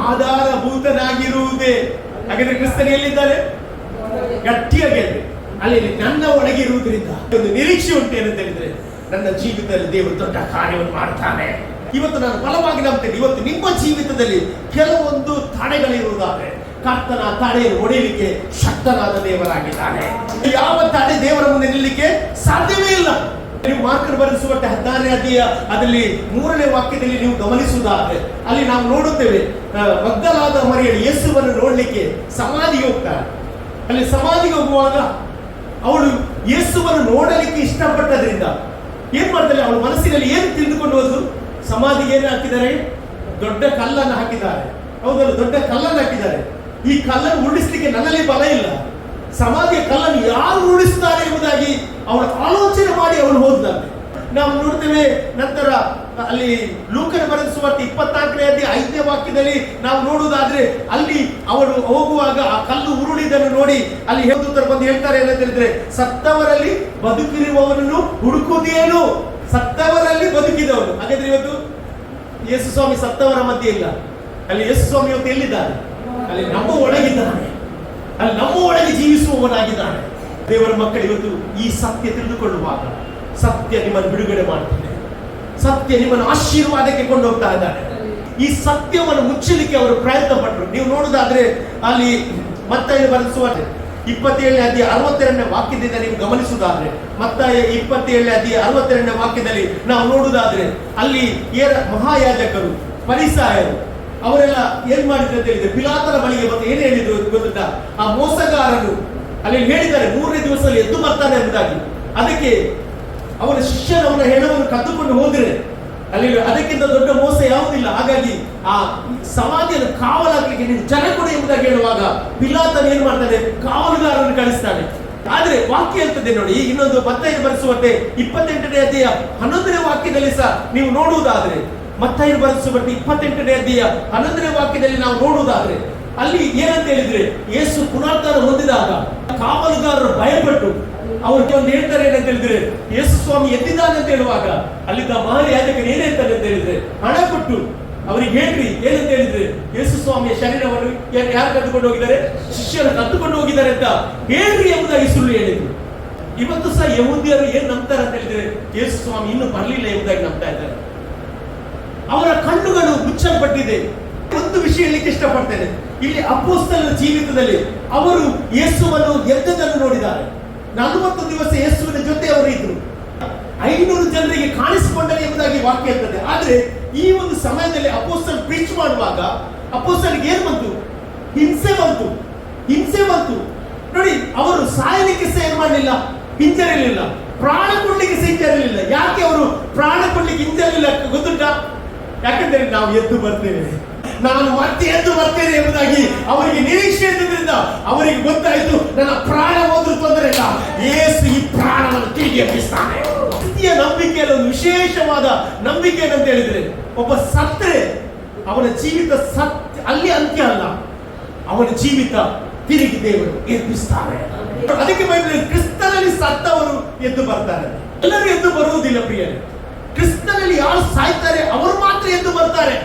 Speaker 2: ಆಧಾರಭೂತನಾಗಿರುವುದೇ. ಹಾಗಾದ್ರೆ ಕ್ರಿಸ್ತನು ಎಲ್ಲಿದ್ದಾರೆ? ಗಟ್ಟಿಯಾಗಿ ಅಲ್ಲಿ ನನ್ನ ಒಳಗೆ ಇರುವುದರಿಂದ ಒಂದು ನಿರೀಕ್ಷೆ ಉಂಟು. ಏನಂತ ಹೇಳಿದ್ರೆ, ನನ್ನ ಜೀವಿತದಲ್ಲಿ ದೇವರು ದೊಡ್ಡ ಕಾರ್ಯವನ್ನು ಮಾಡ್ತಾನೆ. ಇವತ್ತು ನಾನು ಬಲವಾಗಿ ನಂಬ್ತೇನೆ, ಇವತ್ತು ನಿಮ್ಮ ಜೀವಿತದಲ್ಲಿ ಕೆಲವೊಂದು ತಡೆಗಳಿರುವುದಾದ್ರೆ ಕರ್ತನ ತಡೆಯನ್ನು ಹೊಡೆಯಲಿಕ್ಕೆ ಶಕ್ತನಾದ ದೇವರಾಗಿದ್ದಾನೆ. ಯಾವ ತಡೆ ದೇವರ ಮುಂದೆ ನಿಲ್ಲಲಿಕ್ಕೆ ಸಾಧ್ಯವೇ ಇಲ್ಲ. ನೀವು ಮಾರ್ಕರ್ ಬರೆದ ಸುವಾರ್ತೆ 16ನೇ ಅಧ್ಯಾಯ ಅದರಲ್ಲಿ 3ನೇ ವಾಕ್ಯದಲ್ಲಿ ನೀವು ಗಮನಿಸುವುದಾದ್ರೆ ಅಲ್ಲಿ ನಾವು ನೋಡುತ್ತೇವೆ, ಮಗ್ದಲಾದ ಮರಿಯಳು ಯೇಸುವನ್ನು ನೋಡ್ಲಿಕ್ಕೆ ಸಮಾಧಿಗೆ ಹೋಗ್ತಾರೆ. ಅಲ್ಲಿ ಸಮಾಧಿಗೆ ಹೋಗುವಾಗ ಅವಳು ಯೇಸುವನ್ನು ನೋಡಲಿಕ್ಕೆ ಇಷ್ಟಪಟ್ಟದ್ರಿಂದ ಏನ್ ಮಾಡ್ತಾಳೆ? ಅವಳ ಮನಸ್ಸಿನಲ್ಲಿ ಏನು ತಿಳಿದುಕೊಂಡು ಹೋದ್ರು? ಸಮಾಧಿಗೆ ಏನು ಹಾಕಿದ್ದಾರೆ? ದೊಡ್ಡ ಕಲ್ಲನ್ನು ಹಾಕಿದ್ದಾರೆ. ಹೌದಲ್ಲ, ದೊಡ್ಡ ಕಲ್ಲನ್ನು ಹಾಕಿದ್ದಾರೆ. ಈ ಕಲ್ಲನ್ನು ಉರುಳಿಸ್ಲಿಕ್ಕೆ ನನ್ನಲ್ಲಿ ಬಲ ಇಲ್ಲ, ಸಮಾಧಿಯ ಕಲ್ಲನ್ನು ಯಾರು ಉರುಳಿಸ್ತಾರೆ ಎಂಬುದಾಗಿ ಅವಳು ಆಲೋಚನೆ ಮಾಡಿ ಅವಳು ಹೋದ್ಲಾರೆ. ನಾವು ನೋಡ್ತೇವೆ ನಂತರ ಅಲ್ಲಿ ಲೂಕನ ಬರೆದ ಸುವಾರ್ತೆ 24ನೇ ಅಧ್ಯಾಯ 5ನೇ ವಾಕ್ಯದಲ್ಲಿ ನಾವು ನೋಡುವುದಾದ್ರೆ ಅಲ್ಲಿ ಅವಳು ಹೋಗುವಾಗ ಆ ಕಲ್ಲು ಉರುಳಿದನ್ನು ನೋಡಿ ಅಲ್ಲಿ ದೇವದೂತರು ಬಂದು ಹೇಳ್ತಾರೆ ಏನಂತ ಹೇಳಿದ್ರೆ, ಸತ್ತವರಲ್ಲಿ ಬದುಕಿರುವವನನ್ನು ಹುಡುಕುವುದೇನು? ಸತ್ತವರಲ್ಲಿ ಬದುಕಿದವನು. ಹಾಗಾದ್ರೆ ಇವತ್ತು ಯೇಸು ಸ್ವಾಮಿ ಸತ್ತವರ ಮಧ್ಯೆ ಇಲ್ಲ. ಅಲ್ಲಿ ಯೇಸು ಸ್ವಾಮಿ ಇವತ್ತು ಎಲ್ಲಿದ್ದಾನೆ? ಅಲ್ಲಿ ನಮ್ಮ ಒಳಗಿದ್ದಾನೆ, ಅಲ್ಲಿ ನಮ್ಮ ಒಳಗೆ ಜೀವಿಸುವವನಾಗಿದ್ದಾನೆ. ದೇವರ ಮಕ್ಕಳು ಇವತ್ತು ಈ ಸತ್ಯ ತಿಳಿದುಕೊಳ್ಳುವಾಗ ಸತ್ಯ ನಿಮ್ಮನ್ನು ಬಿಡುಗಡೆ ಮಾಡ್ತಾನೆ, ಸತ್ಯ ನಿಮ್ಮನ್ನು ಆಶೀರ್ವಾದಕ್ಕೆ ಕೊಂಡು ಹೋಗ್ತಾ ಇದ್ದಾನೆ. ಈ ಸತ್ಯವನ್ನು ಮುಚ್ಚಲಿಕ್ಕೆ ಅವರು ಪ್ರಯತ್ನ ಪಟ್ಟರು. ನೀವು ನೋಡುವುದಾದ್ರೆ ಅಲ್ಲಿ ಮತ್ತಾಯ ಬರೆದ ಸುವಾರ್ತೆ 27ನೇ ಅಧ್ಯಾಯ 62ನೇ ವಾಕ್ಯದಿಂದ ನೀವು ಗಮನಿಸುವುದಾದ್ರೆ, ಮತ್ತಾಯ 27ನೇ ಅಧ್ಯಾಯ 62ನೇ ವಾಕ್ಯದಲ್ಲಿ ನಾವು ನೋಡುವುದಾದ್ರೆ ಅಲ್ಲಿ ಮಹಾಯಾಜಕರು ಫರಿಸಾಯರು ಅವರೆಲ್ಲ ಏನ್ ಮಾಡಿದ್ರು ಅಂತ ಹೇಳಿದ್ರೆ, ಪಿಲಾತನ ಬಳಿಗೆ ಬಂದು ಏನ್ ಹೇಳಿದ್ರು ಗೊತ್ತಾ? ಆ ಮೋಸಗಾರನು ಅಲ್ಲಿ ಹೇಳಿದ್ದಾರೆ 3ನೇ ದಿವಸದಲ್ಲಿ ಎದ್ದು ಬರ್ತಾನೆ ಎಂಬುದಾಗಿ. ಅದಕ್ಕೆ ಅವರ ಶಿಷ್ಯರವರ ಹೆಣವನ್ನು ಕದ್ದುಕೊಂಡು ಹೋದ್ರೆ ಅಲ್ಲಿ ಅದಕ್ಕಿಂತ ದೊಡ್ಡ ಮೋಸ ಯಾವುದಿಲ್ಲ. ಹಾಗಾಗಿ ಆ ಸಮಾಧಿಯನ್ನು ಕಾವಲಾಗಲಿಕ್ಕೆ ನೀನು ಜನ ಕೊಡು ಎಂಬುದಾಗಿ ಹೇಳುವಾಗ ಪಿಲಾತನ ಏನ್ ಮಾಡ್ತಾನೆ? ಕಾವಲುಗಾರನ್ನು ಕಳಿಸ್ತಾನೆ. ಆದ್ರೆ ವಾಕ್ಯ ಹೇಳ್ತದೆ ನೋಡಿ, ಇನ್ನೊಂದು ಮತ್ತಾಯ ಬರೆಸುವಂತೆ 28ನೇ ಅಧ್ಯಾಯ 11ನೇ ವಾಕ್ಯದಲ್ಲಿ ಸಹ ನೀವು ನೋಡುವುದಾದ್ರೆ, ಮತ್ತಾಯ ಬರೆಸುವಂತೆ 28ನೇ ಅಧ್ಯಾಯ 11ನೇ ವಾಕ್ಯದಲ್ಲಿ ನಾವು ನೋಡುವುದಾದ್ರೆ ಅಲ್ಲಿ ಏನಂತ ಹೇಳಿದ್ರೆ, ಯೇಸು ಪುನರುತ್ಥಾನ ಹೊಂದಿದಾಗ ಕಾವಲುಗಾರರು ಭಯಪಟ್ಟು ಅವ್ರಿಗೆ ಒಂದು ಹೇಳ್ತಾರೆ ಏನಂತ ಹೇಳಿದ್ರೆ, ಯೇಸು ಸ್ವಾಮಿ ಎದ್ದಿದ್ದಾನೆ ಅಂತ ಹೇಳುವಾಗ ಅಲ್ಲಿದ್ದ ಮಹಾಯಾಜಕರು ಏನ್ ಹೇಳ್ತಾರೆ ಅಂತ ಹೇಳಿದ್ರೆ, ಹಣ ಕೊಟ್ಟು ಅವರಿಗೆ ಹೇಳ್ರಿ ಏನಂತ ಹೇಳಿದ್ರೆ, ಯೇಸು ಸ್ವಾಮಿಯ ಶರೀರವನ್ನು ಯಾರು ಕದ್ದುಕೊಂಡು ಹೋಗಿದ್ದಾರೆ? ಶಿಷ್ಯರು ಕದ್ದುಕೊಂಡು ಹೋಗಿದ್ದಾರೆ ಅಂತ ಹೇಳ್ರಿ ಎಂಬುದಾಗಿ ಸುಳ್ಳು ಹೇಳಿದ್ರು. ಇವತ್ತು ಸಹ ಯಹೂದ್ಯರು ಏನ್ ನಂಬ್ತಾರೆ ಅಂತ ಹೇಳಿದ್ರೆ, ಯೇಸು ಸ್ವಾಮಿ ಇನ್ನೂ ಬರಲಿಲ್ಲ ಎಂಬುದಾಗಿ ನಂಬ್ತಾ ಇದ್ದಾರೆ. ಅವರ ಕಣ್ಣುಗಳು ಮುಚ್ಚಲ್ಪಟ್ಟಿದೆ. ಒಂದು ವಿಷಯ ಹೇಳಲಿಕ್ಕೆ ಇಷ್ಟಪಡ್ತೇನೆ, ಇಲ್ಲಿ ಅಪೊಸ್ತಲರ ಜೀವಿತದಲ್ಲಿ ಅವರು ಯೇಸುವನ್ನು ಎದ್ದದನ್ನು ನೋಡಿದ್ದಾರೆ. 40 ದಿವಸ ಯೇಸುವಿನ ಜೊತೆ ಅವರು ಇದ್ರು. 500 ಜನರಿಗೆ ಕಾಣಿಸಿಕೊಂಡರೆ ಎಂಬುದಾಗಿ ವಾಕ್ಯ ಇರ್ತದೆ. ಆದ್ರೆ ಈ ಒಂದು ಸಮಯದಲ್ಲಿ ಅಪೊಸ್ತಲ ಪ್ರೀಚ್ ಮಾಡುವಾಗ ಅಪೊಸ್ತಲರಿಗೆ ಏನು ಬಂತು? ಹಿಂಸೆ ಬಂತು. ನೋಡಿ, ಅವರು ಸಾಯಲಿಕ್ಕೆ ಸಹ ಏನು ಮಾಡಲಿಲ್ಲ, ಹಿಂಜರಿಲಿಲ್ಲ. ಪ್ರಾಣ ಕೊಡ್ಲಿಕ್ಕೆ ಸಹ ಹಿಂಜರಿಲಿಲ್ಲ. ಯಾಕೆ ಅವರು ಪ್ರಾಣ ಕೊಡ್ಲಿಕ್ಕೆ ಹಿಂಜರಿಲಿಲ್ಲ ಗೊತ್ತುಂಟಾ? ಯಾಕಂದ್ರೆ ನಾವು ಎದ್ದು ಬರ್ತೇವೆ, ನಾನು ಮತ್ತೆ ಎದ್ದು ಬರ್ತೇನೆ ಎಂಬುದಾಗಿ ಅವರಿಗೆ ನಿರೀಕ್ಷೆ ಇದ್ದುದರಿಂದ ಅವರಿಗೆ ಗೊತ್ತಾಯಿತು, ನನ್ನ ಪ್ರಾಣ ಹೋದ್ರೂ ತೊಂದರೆ ಇಲ್ಲ, ಯೇಸು ಈ ಪ್ರಾಣವನ್ನು ತಿರುಗಿ ಎಬ್ಬಿಸ್ತಾನೆ. ಕ್ರಿಸ್ತಿಯ ನಂಬಿಕೆಯಲ್ಲಿ ಒಂದು ವಿಶೇಷವಾದ ನಂಬಿಕೆ ಏನಂತ ಹೇಳಿದ್ರೆ, ಒಬ್ಬ ಸತ್ತರೆ ಅವನ ಜೀವಿತ ಅಲ್ಲಿ ಅಂತ್ಯ ಅಲ್ಲ, ಅವನ ಜೀವಿತ ತಿರುಗಿ ದೇವರು ಎಬ್ಬಿಸ್ತಾರೆ. ಅದಕ್ಕೆ ಕ್ರಿಸ್ತನಲ್ಲಿ ಸತ್ತವರು ಎದ್ದು ಬರ್ತಾರೆ. ಎಲ್ಲರೂ ಎದ್ದು ಬರುವುದಿಲ್ಲ ಪ್ರಿಯರೇ. ಕ್ರಿಸ್ತನಲ್ಲಿ ಯಾರು ಸಾಯ್ತಾರೆ ಅವರು ಮಾತ್ರ ಎದ್ದು ಬರ್ತಾರೆ.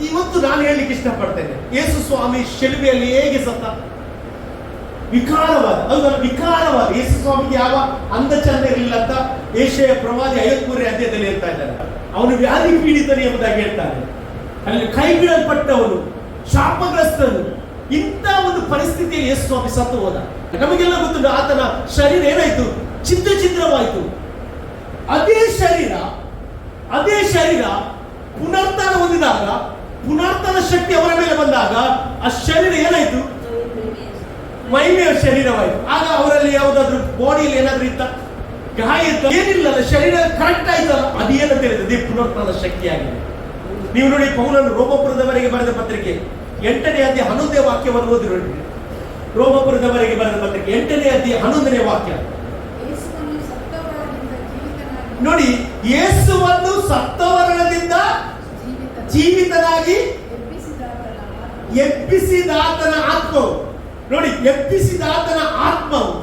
Speaker 2: ಇವತ್ತು ನಾನು ಹೇಳಲಿಕ್ಕೆ ಇಷ್ಟಪಡ್ತೇನೆ, ಯೇಸು ಸ್ವಾಮಿ ಶಿಲುಬೆಯಲ್ಲಿ ಹೇಗೆ ಸತ್ತ? ವಿಕಾರವಾದ ಯೇಸು ಸ್ವಾಮಿಗೆ ಯಾವ ಅಂದ ಚಂದ ಇರಲಿಲ್ಲ ಅಂತ ಯೆಶಾಯ ಪ್ರವಾದಿ 53ನೇ ಅಧ್ಯಾಯದಲ್ಲಿ ಹೇಳ್ತಾ ಇದ್ದಾರೆ. ಅವನು ವ್ಯಾಧಿ ಪೀಡಿತನು ಎಂಬುದಾಗಿ ಹೇಳ್ತಾನೆ. ಅಲ್ಲಿ ಕೈ ಬಿಡಲ್ಪಟ್ಟವನು, ಶಾಪಗ್ರಸ್ತನು, ಇಂಥ ಒಂದು ಪರಿಸ್ಥಿತಿಯಲ್ಲಿ ಯೇಸು ಸ್ವಾಮಿ ಸತ್ತು ಹೋದ. ನಮಗೆಲ್ಲ ಗೊತ್ತು, ಆತನ ಶರೀರ ಏನಾಯ್ತು? ಛಿದ್ರವಾಯಿತು. ಅದೇ ಶರೀರ ಪುನರ್ತನ ಹೊಂದಿದಾಗ, ಪುನರ್ತನ ಶಕ್ತಿ ಅವರ ಮೇಲೆ ಬಂದಾಗ ಆ ಶರೀರ ಏನಾಯ್ತು? ಮಹಿಮೆಯ ಶರೀರವಾಯಿತು. ಆಗ ಅವರಲ್ಲಿ ಯಾವುದಾದ್ರೂ ಬಾಡಿಯಲ್ಲಿ ಏನಾದ್ರೂ ಇತ್ತ, ಗಾಯ ಇತ್ತ? ಏನಿಲ್ಲ, ಶರೀರ ಕರೆಕ್ಟ್ ಆಯ್ತಲ್ಲ, ಅದೇನಂತ ಹೇಳಿದ್ರೆ ಪುನರ್ತನ ಶಕ್ತಿಯಾಗಿದೆ. ನೀವು ನೋಡಿ, ಪೌಲನು ರೋಮಪುರದವರೆಗೆ ಬರೆದ ಪತ್ರಿಕೆ 8ನೇ ಅಧ್ಯಾಯ 11ನೇ ವಾಕ್ಯವನ್ನು ಓದಿರೋಣ. ರೋಮಪುರದವರೆಗೆ ಬರೆದ ಪತ್ರಿಕೆ 8ನೇ ಅಧ್ಯಾಯ 11ನೇ ವಾಕ್ಯ ನೋಡಿ. ಯೇಸುವನ್ನು ಸತ್ತವರದಿಂದ ಜೀವಿತನಾಗಿ ಎಬ್ಬಿಸಿದಾತನ ಆತ್ಮವು. ನೋಡಿ, ಎಬ್ಬಿಸಿದಾತನ ಆತ್ಮವು.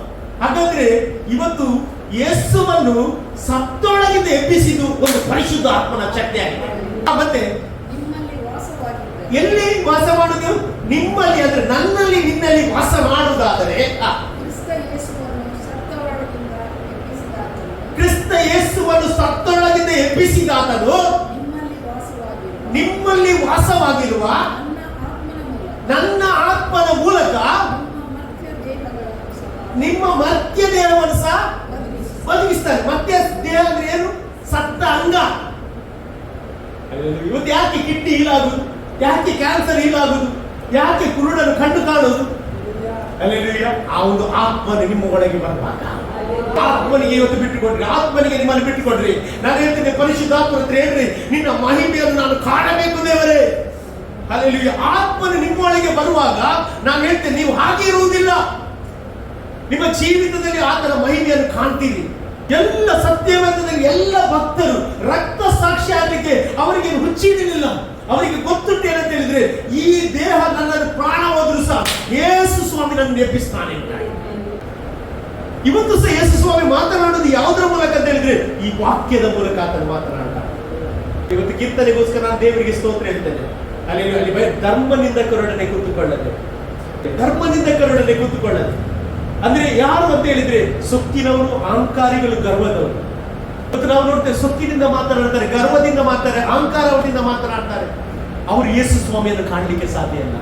Speaker 2: ಹಾಗಾದ್ರೆ ಇವತ್ತು ಯೇಸುವನ್ನು ಸತ್ತೊಳಗಿಂದ ಎಬ್ಬಿಸಿದು ಒಂದು ಪರಿಶುದ್ಧ ಆತ್ಮನ ಶಕ್ತಿಯಾಗಿದೆ. ಮತ್ತೆ ಎಲ್ಲಿ ವಾಸ ಮಾಡುವುದು? ನಿಮ್ಮಲ್ಲಿ, ಅಂದ್ರೆ ನನ್ನಲ್ಲಿ, ನಿನ್ನಲ್ಲಿ ವಾಸ ಮಾಡುವುದಾದರೆ ಕ್ರಿಸ್ತ ಯೇಸುವನ್ನು ಸತ್ತೊಳಗಿಂದ ಎಬ್ಬಿಸಿದಾತನು ನಿಮ್ಮಲ್ಲಿ ವಾಸವಾಗಿರುವ ನನ್ನ ಆತ್ಮನ ಮೂಲಕ ನಿಮ್ಮ ಮರ್ತ್ಯ ದೇಹವನ್ನು ಸಹ ಬದುಕಿಸ್ತಾನೆ. ಮರ್ತ್ಯ ದೇಹ ಅಂದ್ರೆ ಏನು? ಸತ್ತ ಅಂಗ. ಇವತ್ತು ಯಾಕೆ ಕಿಡ್ನಿ ಹೀಲಾಗುದು? ಯಾಕೆ ಕ್ಯಾನ್ಸರ್ ಹೀಲಾಗುದು? ಯಾಕೆ ಕುರುಡನ್ನು ಕಂಡು ಕಾಣುವುದು? ಆ ಒಂದು ಆತ್ಮನು ನಿಮ್ಮ ಒಳಗೆ ಬರುವಾಗ ಆತ್ಮನಿಗೆ ಇವತ್ತು ಬಿಟ್ಟುಕೊಡ್ರಿ, ಆತ್ಮನಿಗೆ ನಿಮ್ಮನ್ನು ಬಿಟ್ಟುಕೊಡ್ರಿ. ನಾನು ಹೇಳ್ತೇನೆ, ಪರಿಶುದ್ಧಾತ್ಮನ ಹತ್ರ ಹೇಳ್ರಿ, ನಿನ್ನ ಮಹಿಮೆಯನ್ನು ನಾನು ಕಾಣಬೇಕು ದೇವರೇ. ಹಲ್ಲೆಲೂಯಾ. ಆತ್ಮನು ನಿಮ್ಮೊಳಗೆ ಬರುವಾಗ ನಾನು ಹೇಳ್ತೇನೆ, ನೀವು ಹಾಗೆ ಇರುವುದಿಲ್ಲ. ನಿಮ್ಮ ಜೀವಿತದಲ್ಲಿ ಆತನ ಮಹಿಮೆಯನ್ನು ಕಾಣ್ತೀರಿ. ಎಲ್ಲ ಸತ್ಯವೇದದಲ್ಲಿ ಎಲ್ಲ ಭಕ್ತರು ರಕ್ತ ಸಾಕ್ಷಿ ಆಗಲಿಕ್ಕೆ ಅವರಿಗೆ ಹುಚ್ಚಿರಲಿಲ್ಲ. ಅವರಿಗೆ ಗೊತ್ತುಂಟು ಏನಂತ ಹೇಳಿದ್ರೆ, ಈ ದೇಹ ನನ್ನನ್ನು ಪ್ರಾಣ ಹೋದ್ರು ಸಹ ಯೇಸು ಸ್ವಾಮಿ ನನ್ನ ಎಬ್ಬಿಸ್ತಾನೆ. ಇವತ್ತು ಸಹ ಯೇಸು ಸ್ವಾಮಿ ಮಾತನಾಡುವುದು ಯಾವುದರ ಮೂಲಕ ಅಂತ ಹೇಳಿದ್ರೆ, ಈ ವಾಕ್ಯದ ಮೂಲಕ ಆತನು ಮಾತನಾಡ್ತಾನೆ. ಇವತ್ತು ಕೀರ್ತನೆಗೋಸ್ಕರ ನಾನು ದೇವರಿಗೆ ಸ್ತೋತ್ರ ಹೇಳ್ತೇನೆ. ಅಲ್ಲಿ ಧರ್ಮನಿಂದಕರೊಡನೆ ಕೂತುಕೊಳ್ಳದೆ ಅಂದ್ರೆ ಯಾರು ಅಂತ ಹೇಳಿದ್ರೆ, ಸೊಕ್ಕಿನವರು, ಅಹಂಕಾರಿಗಳು, ಗರ್ವದವರು. ಇವತ್ತು ನಾವು ನೋಡ್ತೇವೆ, ಸೊಕ್ಕಿನಿಂದ ಮಾತನಾಡ್ತಾರೆ, ಗರ್ವದಿಂದ ಮಾತಾಡ್ತಾರೆ, ಅಹಂಕಾರದಿಂದ ಮಾತನಾಡ್ತಾರೆ. ಅವರು ಯೇಸು ಸ್ವಾಮಿಯನ್ನು ಕಾಣಲಿಕ್ಕೆ ಸಾಧ್ಯ ಇಲ್ಲ.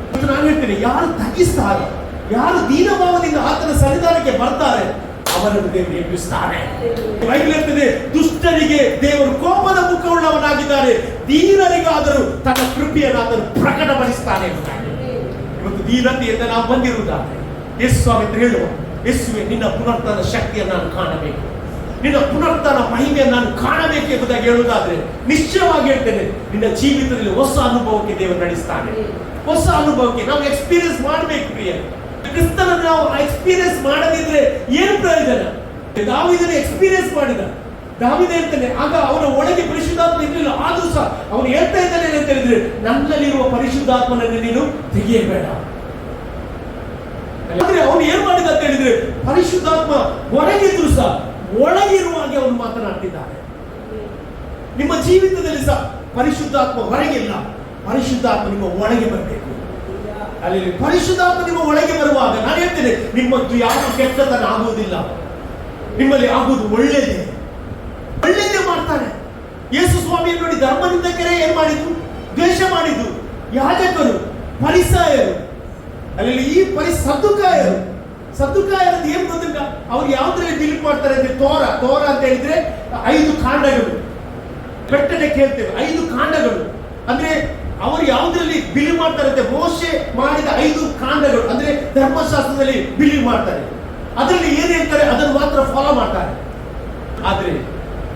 Speaker 2: ಇವತ್ತು ನಾನು ಹೇಳ್ತೇನೆ, ಯಾರು ತಗ್ಗಿಸ್ತಾರೆ, ಯಾರು ದೀನಭಾವದಿಂದ ಆತನ ಸನ್ನಿಧಾನಕ್ಕೆ ಬರ್ತಾರೆ, ಅವರನ್ನು ದೇವರು ಎಬ್ಬಿಸ್ತಾನೆ. ಬೈಬಲ್ ಹೇಳ್ತದೆ, ದುಷ್ಟರಿಗೆ ದೇವರು ಕೋಪದ ಮುಖವುಳ್ಳವನಾಗಿದ್ದಾರೆ, ದೀನರಿಗಾದರೂ ತನ್ನ ಕೃಪೆಯನ್ನು ಆತನು ಪ್ರಕಟಪಡಿಸ್ತಾನೆ. ಇವತ್ತು ದೀನತೆಯಿಂದ ನಾವು ಬಂದಿರುವುದಾದ್ರೆ ಯೇಸು ಸ್ವಾಮಿ ಹೇಳುವ, ಯೇಸುವೆ, ನಿನ್ನ ಪುನರ್ತನ ಶಕ್ತಿಯನ್ನು ನಾನು ಕಾಣಬೇಕು, ನಿನ್ನ ಪುನರ್ತನ ಮಹಿಮೆಯನ್ನು ನಾನು ಕಾಣಬೇಕು ಎಂಬುದಾಗಿ ಹೇಳುವುದಾದ್ರೆ ನಿಶ್ಚಯವಾಗಿ ಹೇಳ್ತೇನೆ, ನಿನ್ನ ಜೀವಿತದಲ್ಲಿ ಹೊಸ ಅನುಭವಕ್ಕೆ ದೇವರು ನಡೆಸ್ತಾನೆ. ಹೊಸ ಅನುಭವಕ್ಕೆ ನಾವು ಎಕ್ಸ್ಪೀರಿಯನ್ಸ್ ಮಾಡಬೇಕು ಪ್ರಿಯ. ಕ್ರಿಸ್ತನನ್ನು ನಾವು ಎಕ್ಸ್ಪೀರಿಯನ್ಸ್ ಮಾಡದಿದ್ರೆ ಏನು ಪ್ರಯೋಜನ? ದಾವೀದನ ಎಕ್ಸ್ಪೀರಿಯನ್ಸ್ ಮಾಡಿದ. ದಾವೀದ ಹೇಳ್ತಾನೆ, ಆಗ ಅವನ ಒಳಗೆ ಪರಿಶುದ್ಧಾತ್ಮ ಇರಲಿಲ್ಲ, ಆದ್ರೂ ಸಹ ಅವನು ಹೇಳ್ತಾ ಇದ್ದಾನೆ ಅಂತ ಹೇಳಿದ್ರೆ, ನನ್ನಲ್ಲಿರುವ ಪರಿಶುದ್ಧಾತ್ಮನನ್ನು ನೀನು ತೆಗೆಯಬೇಡ. ಆದ್ರೆ ಅವನು ಏನ್ ಮಾಡಿದ ಅಂತ ಹೇಳಿದ್ರೆ, ಪರಿಶುದ್ಧಾತ್ಮ ಹೊರಗಿದ್ರು ಸಹ ಒಳಗಿರುವಾಗೆ ಅವನು ಮಾತನಾಡ್ತಿದ್ದಾನೆ. ನಿಮ್ಮ ಜೀವಿತದಲ್ಲಿ ಸಹ ಪರಿಶುದ್ಧಾತ್ಮ ಹೊರಗಿಲ್ಲ, ಪರಿಶುದ್ಧಾತ್ಮ ನಿಮ್ಮ ಒಳಗೆ ಬರಬೇಕು. ಅಲ್ಲಿ ಪರಿಶುದ್ಧಾತ್ಮ ನಿಮ್ಮ ಒಳಗೆ ಬರುವಾಗ ನಾನು ಹೇಳ್ತೇನೆ, ನಿಮ್ಮದ್ದು ಯಾವ ಕೆಟ್ಟತನ ಆಗುವುದಿಲ್ಲ, ನಿಮ್ಮಲ್ಲಿ ಆಗುವುದು ಒಳ್ಳೆಯದೇ ಮಾಡ್ತಾನೆ. ಯೇಸು ಸ್ವಾಮಿಯನ್ನು ನೋಡಿ ಧರ್ಮನಿಂದಕರೇ ಏನ್ ಮಾಡಿದ್ರು? ದ್ವೇಷ ಮಾಡಿದ್ದು ಯಾಜಕರು, ಫರಿಸಾಯರು, ಅಲ್ಲಿ ಈ ಸದ್ದುಕಾಯರು ಏನ್ ಗೊತ್ತಿಲ್ಲ. ಅವ್ರು ಯಾವ್ದ್ರಲ್ಲಿ ಬಿಲೀವ್ ಮಾಡ್ತಾರೆ ಅಂದ್ರೆ ತೋರ ಅಂತ ಹೇಳಿದ್ರೆ 5 ಕಾಂಡಗಳು. ಬೆಟ್ಟನೆ ಕೇಳ್ತೇವೆ 5 ಕಾಂಡಗಳು ಅಂದ್ರೆ ಅವರು ಯಾವ್ದ್ರಲ್ಲಿ ಬಿಲೀವ್ ಮಾಡ್ತಾರೆ ಅಂದ್ರೆ ಮೋಶೆ ಮಾಡಿದ 5 ಕಾಂಡಗಳು ಅಂದ್ರೆ ಧರ್ಮಶಾಸ್ತ್ರದಲ್ಲಿ ಬಿಲೀವ್ ಮಾಡ್ತಾರೆ. ಅದರಲ್ಲಿ ಏನ್ ಹೇಳ್ತಾರೆ ಅದನ್ನು ಮಾತ್ರ ಫಾಲೋ ಮಾಡ್ತಾರೆ. ಆದ್ರೆ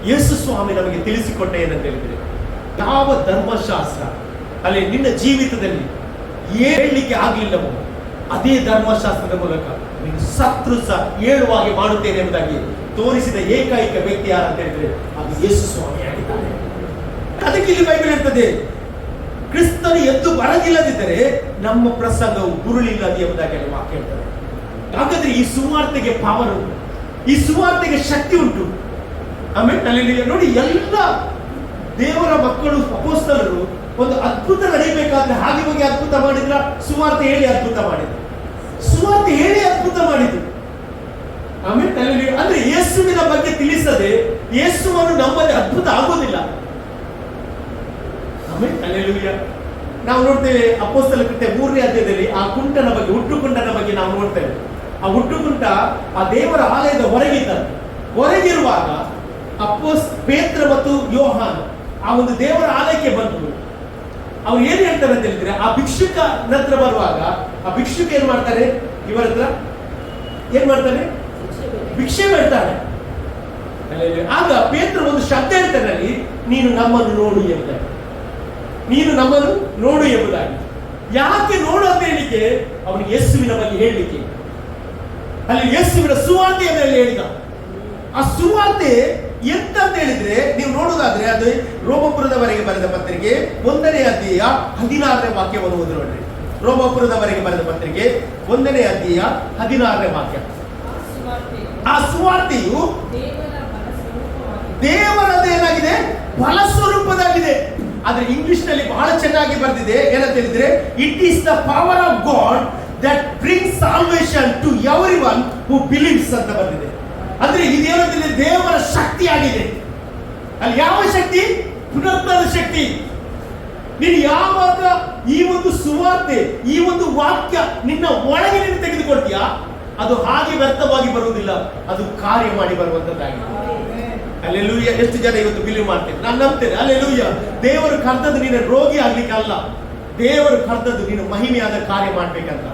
Speaker 2: ಯೇಸು ಸ್ವಾಮಿ ನಮಗೆ ತಿಳಿಸಿಕೊಟ್ಟ ಏನಂತ ಹೇಳಿದ್ರೆ, ಯಾವ ಧರ್ಮಶಾಸ್ತ್ರ ಅಲ್ಲಿ ನಿನ್ನ ಜೀವಿತದಲ್ಲಿ ಹೇಳಲಿಕ್ಕೆ ಆಗ್ಲಿಲ್ಲವೋ ಅದೇ ಧರ್ಮಶಾಸ್ತ್ರದ ಮೂಲಕ ನೀನು ಸತ್ರು ಸಹ ಹೇಳುವಾಗೆ ಮಾಡುತ್ತೇನೆ ಎಂಬುದಾಗಿ ತೋರಿಸಿದ ಏಕೈಕ ವ್ಯಕ್ತಿ ಯಾರಂತ ಹೇಳಿದ್ರೆ ಅದು ಯೇಸು ಸ್ವಾಮಿ ಆಗಿದ್ದಾನೆ. ಅದಕ್ಕೆ ಇಲ್ಲಿ ಬೈಬಲ್ ಹೇಳ್ತದೆ, ಕ್ರಿಸ್ತನು ಎದ್ದು ಬರದಿಲ್ಲದಿದ್ದರೆ ನಮ್ಮ ಪ್ರಸಂಗವು ಗುರುಳಿಲ್ಲದೆ ಎಂಬುದಾಗಿ ಅಲ್ಲಿ ವಾಕ್ಯ ಹೇಳ್ತಾರೆ. ಹಾಗಾದ್ರೆ ಈ ಸುವಾರ್ತೆಗೆ ಪವರ್ ಉಂಟು, ಈ ಸುವಾರ್ತೆಗೆ ಶಕ್ತಿ ಉಂಟು. ಆಮೇಲೆ ಅಲ್ಲಿ ನೋಡಿ, ಎಲ್ಲ ದೇವರ ಮಕ್ಕಳು ಅಪೊಸ್ತಲರು ಒಂದು ಅದ್ಭುತ ನಡೆಯಬೇಕಾದ್ರೆ ಹಾಗೆ ಹೋಗಿ ಅದ್ಭುತ ಮಾಡಿದ್ರ, ಸುವಾರ್ತೆ ಹೇಳಿ ಅದ್ಭುತ ಮಾಡಿದ್ರು. ಸುವಾರ್ತೆ ಹೇಳಿ ಅದ್ಭುತ ಮಾಡಿದ್ರು. ಆಮೇಲೆ ಅಂದ್ರೆ ಯೇಸುವಿನ ಬಗ್ಗೆ ತಿಳಿಸದೆ ಯೇಸುವನ್ನು ನಮ್ಮಲ್ಲಿ ಅದ್ಭುತ ಆಗೋದಿಲ್ಲ. ಆಮೇಲೆ ಅಲ್ಲೆಲೂಯಾ. ನಾವು ನೋಡ್ತೇವೆ ಅಪೊಸ್ತಲ ಕೃತ್ಯ 3ನೇ ಅಧ್ಯಾಯದಲ್ಲಿ ಆ ಕುಂಟನ ಬಗ್ಗೆ, ಹುಟ್ಟುಕುಂಟನ ಬಗ್ಗೆ ನಾವು ನೋಡ್ತೇವೆ. ಆ ಹುಟ್ಟುಕುಂಟ ಆ ದೇವರ ಆಲಯದ ಹೊರಗಿದ್ದ, ಹೊರಗಿರುವಾಗ ಪೇತ್ರ ಮತ್ತು ಯೋಹಾನ ಆ ಒಂದು ದೇವರ ಆಲಯಕ್ಕೆ ಬಂದರು. ಅವ್ರು ಏನ್ ಹೇಳ್ತಾರೆ ಅಂತ ಹೇಳಿದ್ರೆ, ಆ ಭಿಕ್ಷುಕ ಹತ್ರ ಬರುವಾಗ ಆ ಭಿಕ್ಷುಕ ಏನ್ ಮಾಡ್ತಾರೆ, ಇವರ ಹತ್ರ ಏನ್ ಮಾಡ್ತಾನೆ, ಭಿಕ್ಷೆ ಬೇಡ್ತಾನೆ. ಆಗ ಪೇತ್ರ ಒಂದು ಶಬ್ದ ಹೇಳ್ತಾನೆ ಅಲ್ಲಿ, ನೀನು ನಮ್ಮನ್ನು ನೋಡು ಎಂಬುದಾಗಿ, ನೀನು ನಮ್ಮನ್ನು ನೋಡು ಎಂಬುದಾಗಿ. ಯಾಕೆ ನೋಡು ಅಂತ ಹೇಳಿಕೆ, ಅವನಿಗೆ ಯೇಸುವಿನ ಬಗ್ಗೆ ಹೇಳಲಿಕ್ಕೆ, ಅಲ್ಲಿ ಯೇಸುವಿನ ಸುವಾರ್ತೆಯಲ್ಲಿ ಹೇಳಿದ. ಆ ಸುವಾರ್ತೆ ಎಂತ ಅಂತ ಹೇಳಿದ್ರೆ, ನೀವು ನೋಡುವುದಾದ್ರೆ ಅದು ರೋಮಪುರದವರೆಗೆ ಬರೆದ ಪತ್ರಿಕೆ 1ನೇ ಅಧ್ಯಾಯ 16ನೇ ವಾಕ್ಯವನ್ನು ಓದಿ ನೋಡ್ರಿ. ರೋಮಪುರದವರೆಗೆ ಬರೆದ ಪತ್ರಿಕೆ 1ನೇ ಅಧ್ಯಾಯ 16ನೇ ವಾಕ್ಯ. ಆ ಸುವಾರ್ತೆಯು ದೇವರದೇನಾಗಿದೆ, ಬಲ ಸ್ವರೂಪದಾಗಿದೆ. ಆದ್ರೆ ಇಂಗ್ಲಿಷ್ ನಲ್ಲಿ ಬಹಳ ಚೆನ್ನಾಗಿ ಬರೆದಿದೆ. ಏನಂತ ಹೇಳಿದ್ರೆ, it is the power of God that brings salvation to everyone who believes ಅಂತ ಬಂದಿದೆ. ಅಂದ್ರೆ ಇದೇನಂದ್ರೆ ದೇವರ ಶಕ್ತಿ ಆಗಿದೆ. ಅಲ್ಲಿ ಯಾವ ಶಕ್ತಿ? ಪುನರುತ್ಥಾನದ ಶಕ್ತಿ. ನೀನು ಯಾವಾಗ ಈ ಒಂದು ಸುವಾರ್ತೆ, ಈ ಒಂದು ವಾಕ್ಯ ನಿನ್ನ ಒಳಗೆ ನೀನು ತೆಗೆದುಕೊಳ್ತೀಯಾ, ಅದು ಹಾಗೆ ವ್ಯರ್ಥವಾಗಿ ಬರುವುದಿಲ್ಲ, ಅದು ಕಾರ್ಯ ಮಾಡಿ ಬರುವಂತದ್ದಾಗಿದೆ. ಅಲ್ಲೆಲೂಯಾ. ಎಷ್ಟು ಜನ ಇವತ್ತು ಬಿಲೀವ್ ಮಾಡ್ತೇವೆ? ನಾನು ನಂಬ್ತೇನೆ. ಅಲ್ಲೆಲೂಯಾ. ದೇವರು ಕರ್ತದ್ದು ನೀನು ರೋಗಿ ಆಗ್ಲಿಕ್ಕೆ ಅಲ್ಲ, ದೇವರು ಕರ್ತದ್ದು ನೀನು ಮಹಿಮೆಯಾದ ಕಾರ್ಯ ಮಾಡ್ಬೇಕಂತ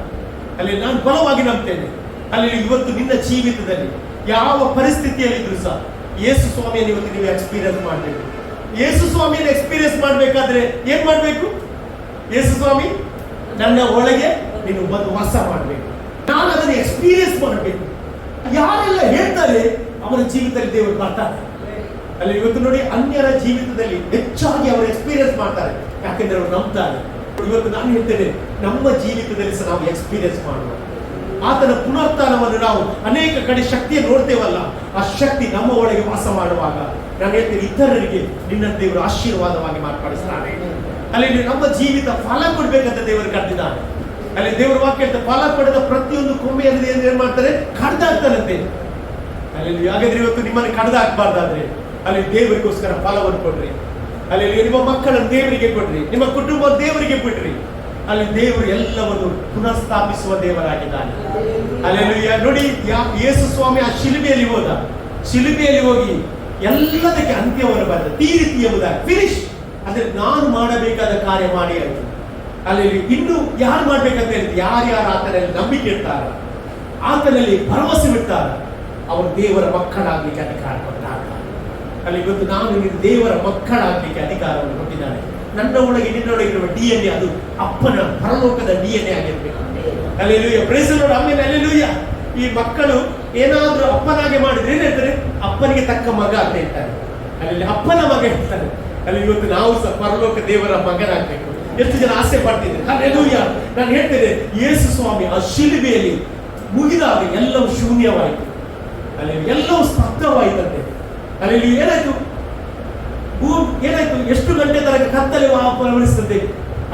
Speaker 2: ಅಲ್ಲಿ ನಾನು ಬಲವಾಗಿ ನಂಬ್ತೇನೆ. ಅಲ್ಲಿ ಇವತ್ತು ನಿನ್ನ ಜೀವಿತದಲ್ಲಿ ಯಾವ ಪರಿಸ್ಥಿತಿಯಲ್ಲಿದ್ರು ಸಹ ಯೇಸು ಸ್ವಾಮಿಯನ್ನು ಇವತ್ತು ನೀವು ಎಕ್ಸ್ಪೀರಿಯನ್ಸ್ ಮಾಡಬೇಕು. ಯೇಸು ಸ್ವಾಮಿಯನ್ನು ಎಕ್ಸ್ಪೀರಿಯನ್ಸ್ ಮಾಡಬೇಕಾದ್ರೆ ಏನ್ ಮಾಡಬೇಕು? ಯೇಸು ಸ್ವಾಮಿ ನನ್ನ ಒಳಗೆ ನೀನು ಬಂದು ವಾಸ ಮಾಡಬೇಕು, ನಾನು ಅದನ್ನು ಎಕ್ಸ್ಪೀರಿಯನ್ಸ್ ಮಾಡಬೇಕು. ಯಾರೆಲ್ಲ ಹೇಳ್ತಾರೆ ಅವರ ಜೀವಿತದಲ್ಲಿ ದೇವರು ಬರ್ತಾರೆ. ಅಲ್ಲಿ ಇವತ್ತು ನೋಡಿ, ಅನ್ಯರ ಜೀವಿತದಲ್ಲಿ ಹೆಚ್ಚಾಗಿ ಅವರು ಎಕ್ಸ್ಪೀರಿಯನ್ಸ್ ಮಾಡ್ತಾರೆ, ಯಾಕೆಂದ್ರೆ ಅವರು ನಂಬ್ತಾರೆ. ಇವತ್ತು ನಾನು ಹೇಳ್ತೇನೆ, ನಮ್ಮ ಜೀವಿತದಲ್ಲಿ ಸಹ ನಾವು ಎಕ್ಸ್ಪೀರಿಯನ್ಸ್ ಮಾಡುವ ಆತನ ಪುನರುತ್ಥಾನವನ್ನು ನಾವು ಅನೇಕ ಕಡೆ ಶಕ್ತಿಯನ್ನು ನೋಡ್ತೇವಲ್ಲ, ಆ ಶಕ್ತಿ ನಮ್ಮ ಒಳಗೆ ವಾಸ ಮಾಡುವಾಗ ನಾನು ಹೇಳ್ತೇನೆ, ಇತರರಿಗೆ ನಿನ್ನ ದೇವರು ಆಶೀರ್ವಾದವಾಗಿ ಮಾರ್ಪಡಿಸ್ತಾನೆ. ಅಲ್ಲಿ ನಮ್ಮ ಜೀವಿತ ಫಲ ಕೊಡ್ಬೇಕಂತ ದೇವರು ಕರೆದಿದ್ದಾನೆ. ಅಲ್ಲಿ ದೇವರ ವಾಕ್ಯ ಹೇಳ್ತಾರೆ, ಫಲ ಪಡೆದ ಪ್ರತಿಯೊಂದು ಕೊಂಬೆಯಲ್ಲಿ ಏನ್ ಮಾಡ್ತಾರೆ, ಕಡ್ದಾಕ್ತಾರಂತೆ. ಅಲ್ಲಿ ಹಾಗಾದ್ರೆ ಇವತ್ತು ನಿಮ್ಮನ್ನು ಕಡ್ದಾಕ್ಬಾರ್ದಾದ್ರೆ ಅಲ್ಲಿ ದೇವರಿಗೋಸ್ಕರ ಫಲವನ್ನು ಕೊಡ್ರಿ. ಅಲ್ಲಿ ನಿಮ್ಮ ಮಕ್ಕಳನ್ನು ದೇವರಿಗೆ ಕೊಡ್ರಿ, ನಿಮ್ಮ ಕುಟುಂಬ ದೇವರಿಗೆ ಬಿಡ್ರಿ. ಅಲ್ಲಿ ದೇವರು ಎಲ್ಲವನ್ನು ಪುನಃ ಸ್ಥಾಪಿಸುವ ದೇವರಾಗಿದ್ದಾನೆ. ಅಲ್ಲಿ ನೋಡಿ, ಯೇಸು ಸ್ವಾಮಿ ಆ ಶಿಲುಬೆಯಲ್ಲಿ ಹೋದ, ಶಿಲುಬೆಯಲ್ಲಿ ಹೋಗಿ ಎಲ್ಲದಕ್ಕೆ ಅಂತ್ಯವನ್ನು ಬರೆದ, ತೀರಿತಿ ಎಂಬುದಾಗಿ ಫಿನಿಶ್. ಅಂದ್ರೆ ನಾನು ಮಾಡಬೇಕಾದ ಕಾರ್ಯ ಮಾಡಿ ಆಯ್ತು. ಅಲ್ಲಿ ಇನ್ನು ಯಾರು ಮಾಡ್ಬೇಕಂತ ಹೇಳಿದ್ರೆ, ಯಾರ್ಯಾರು ಆತನಲ್ಲಿ ನಂಬಿಕೆ ಇರ್ತಾರ, ಆತನಲ್ಲಿ ಭರವಸೆ ಬಿಡ್ತಾರ, ಅವರು ದೇವರ ಮಕ್ಕಳಾಗ್ಲಿಕ್ಕೆ ಅಧಿಕಾರ ಕೊಟ್ಟಾಗ. ಅಲ್ಲಿ ಇವತ್ತು ನಾನು ನೀನು ದೇವರ ಮಕ್ಕಳಾಗ್ಲಿಕ್ಕೆ ಅಧಿಕಾರವನ್ನು ಕೊಟ್ಟಿದ್ದಾನೆ. ನನ್ನ ಒಳಗೆ ನಿನ್ನೊಳಗಿರುವ DNA ಅದು ಅಪ್ಪನ ಪರಲೋಕದ DNA ಆಗಿರ್ಬೇಕು. ಅಲ್ಲೆಲೂಯಾ. Praise the lord. ಆಮೇಲೆ ಅಲ್ಲೆಲೂಯಾ. ಈ ಮಕ್ಕಳು ಏನಾದ್ರೂ ಅಪ್ಪನಾಗೆ ಮಾಡಿದ್ರೆ ಏನ್ ಹೇಳ್ತಾರೆ, ಅಪ್ಪನಿಗೆ ತಕ್ಕ ಮಗ ಅಂತ ಹೇಳ್ತಾರೆ. ಅಲ್ಲಿ ಅಪ್ಪನ ಮಗ ಹೇಳ್ತಾರೆ. ಅಲ್ಲಿ ಇವತ್ತು ನಾವು ಸಹ ಪರಲೋಕ ದೇವರ ಮಗನಾಗಬೇಕು. ಎಷ್ಟು ಜನ ಆಸೆ ಪಡ್ತಿದ್ದಾರೆ. ಅಲ್ಲೆಲೂಯಾ. ನಾನು ಹೇಳ್ತೇನೆ, ಯೇಸು ಸ್ವಾಮಿ ಆ ಶಿಲುಬೆಯಲ್ಲಿ ಮುಗಿದಾಗ ಎಲ್ಲವೂ ಶೂನ್ಯವಾಯಿತು, ಅಲ್ಲಿ ಎಲ್ಲವೂ ಸ್ತಬ್ಧವಾಯಿತಂತೆ. ಅಲ್ಲಿ ಏನಾಯ್ತು, ಏನಾಯ್ತು, ಎಷ್ಟು ಗಂಟೆ ತನಕ ಕತ್ತಲೆ ಆವರಿಸ್ತಂತೆ,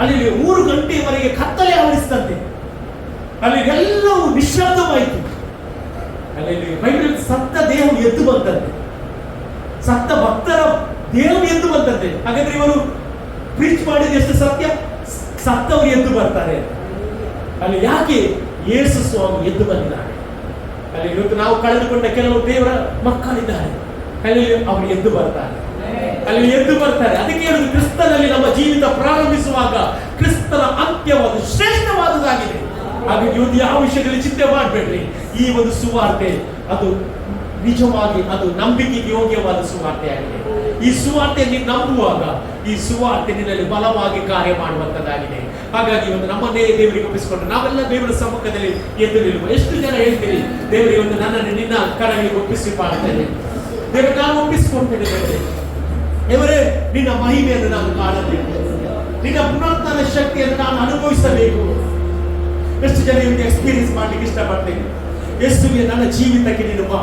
Speaker 2: ಅಲ್ಲಿ 3 ಗಂಟೆಯವರೆಗೆ ಕತ್ತಲೆ ಆವರಿಸ್ತಂತೆ. ಅಲ್ಲಿ ಎಲ್ಲವೂ ನಿಶ್ಶಬ್ದವಾಯಿತು. ಅಲ್ಲಿ ಬೈಬಲ್ ಸತ್ತ ದೇಹವು ಎದ್ದು ಬಂತಂತೆ, ಸತ್ತ ಭಕ್ತರ ದೇಹವು ಎದ್ದು ಬಂತಂತೆ. ಹಾಗಾದ್ರೆ ಇವರು ಪ್ರೀಚ್ ಮಾಡಿದ ಎಷ್ಟು ಸತ್ಯ, ಸತ್ತವರು ಎದ್ದು ಬರ್ತಾರೆ ಅಲ್ಲಿ. ಯಾಕೆ? ಯೇಸು ಸ್ವಾಮಿ ಎದ್ದು ಬಂದಿದ್ದಾರೆ ಅಲ್ಲಿ. ಇವತ್ತು ನಾವು ಕಳೆದುಕೊಂಡ ಕೆಲವು ದೇವರ ಮಕ್ಕಳಿದ್ದಾರೆ ಅಲ್ಲಿ, ಅವರು ಎದ್ದು ಬರ್ತಾರೆ ಅಲ್ಲಿ, ಎದ್ದು ಬರ್ತಾರೆ. ಅದಕ್ಕೆ ಹೇಳುದು, ಕ್ರಿಸ್ತನಲ್ಲಿ ನಮ್ಮ ಜೀವಿತ ಪ್ರಾರಂಭಿಸುವಾಗ ಕ್ರಿಸ್ತನ ಅಂತ್ಯವಾದ ಶ್ರೇಷ್ಠವಾದುದಾಗಿದೆ. ಹಾಗೆ ಇವತ್ತು ಯಾವ ವಿಷಯದಲ್ಲಿ ಚಿಂತೆ ಮಾಡಬೇಡ್ರಿ. ಈ ಒಂದು ಸುವಾರ್ತೆ ಅದು ನಿಜವಾಗಿ ಅದು ನಂಬಿಕೆಗೆ ಯೋಗ್ಯವಾದ ಸುವಾರ್ತೆ ಆಗಿದೆ. ಈ ಸುವಾರ್ತೆ ನೀನು ನಂಬುವಾಗ ಈ ಸುವಾರ್ತೆ ನಿನ್ನಲ್ಲಿ ಬಲವಾಗಿ ಕಾರ್ಯ ಮಾಡುವಂತದ್ದಾಗಿದೆ. ಹಾಗಾಗಿ ಒಂದು ನಮ್ಮನ್ನೇ ದೇವರಿಗೆ ಒಪ್ಪಿಸಿಕೊಂಡು ನಾವೆಲ್ಲ ದೇವರ ಸಮ್ಮುಖದಲ್ಲಿ ಎದ್ದು ನಿಲ್ಲುವ. ಎಷ್ಟು ಜನ ಹೇಳ್ತೀರಿ, ದೇವರಿಗೆ ಒಂದು ನನ್ನನ್ನು ನಿನ್ನ ಕರಗಳಿಗೆ ಒಪ್ಪಿಸಿ ಮಾಡ್ತೇನೆ, ದೇವರು ನಾನು ಒಪ್ಪಿಸಿಕೊಳ್ತೇನೆ, ದೇವರೇ ನಿನ್ನ ಮಹಿಮೆಯನ್ನು ನಾನು ಕಾಣಬೇಕು, ನಿನ್ನ ಪುನರುತ್ಥಾನ ಶಕ್ತಿಯನ್ನು ನಾನು ಅನುಭವಿಸಬೇಕು. ಎಷ್ಟು ಜನ ಇವತ್ತು ಎಕ್ಸ್ಪೀರಿಯನ್ಸ್ ಮಾಡ್ಲಿಕ್ಕೆ ಇಷ್ಟಪಡ್ತೇನೆ. ಯೇಸುವೆ, ನನ್ನ ಜೀವಿತಕ್ಕೆ ನೀನು ಬಾ,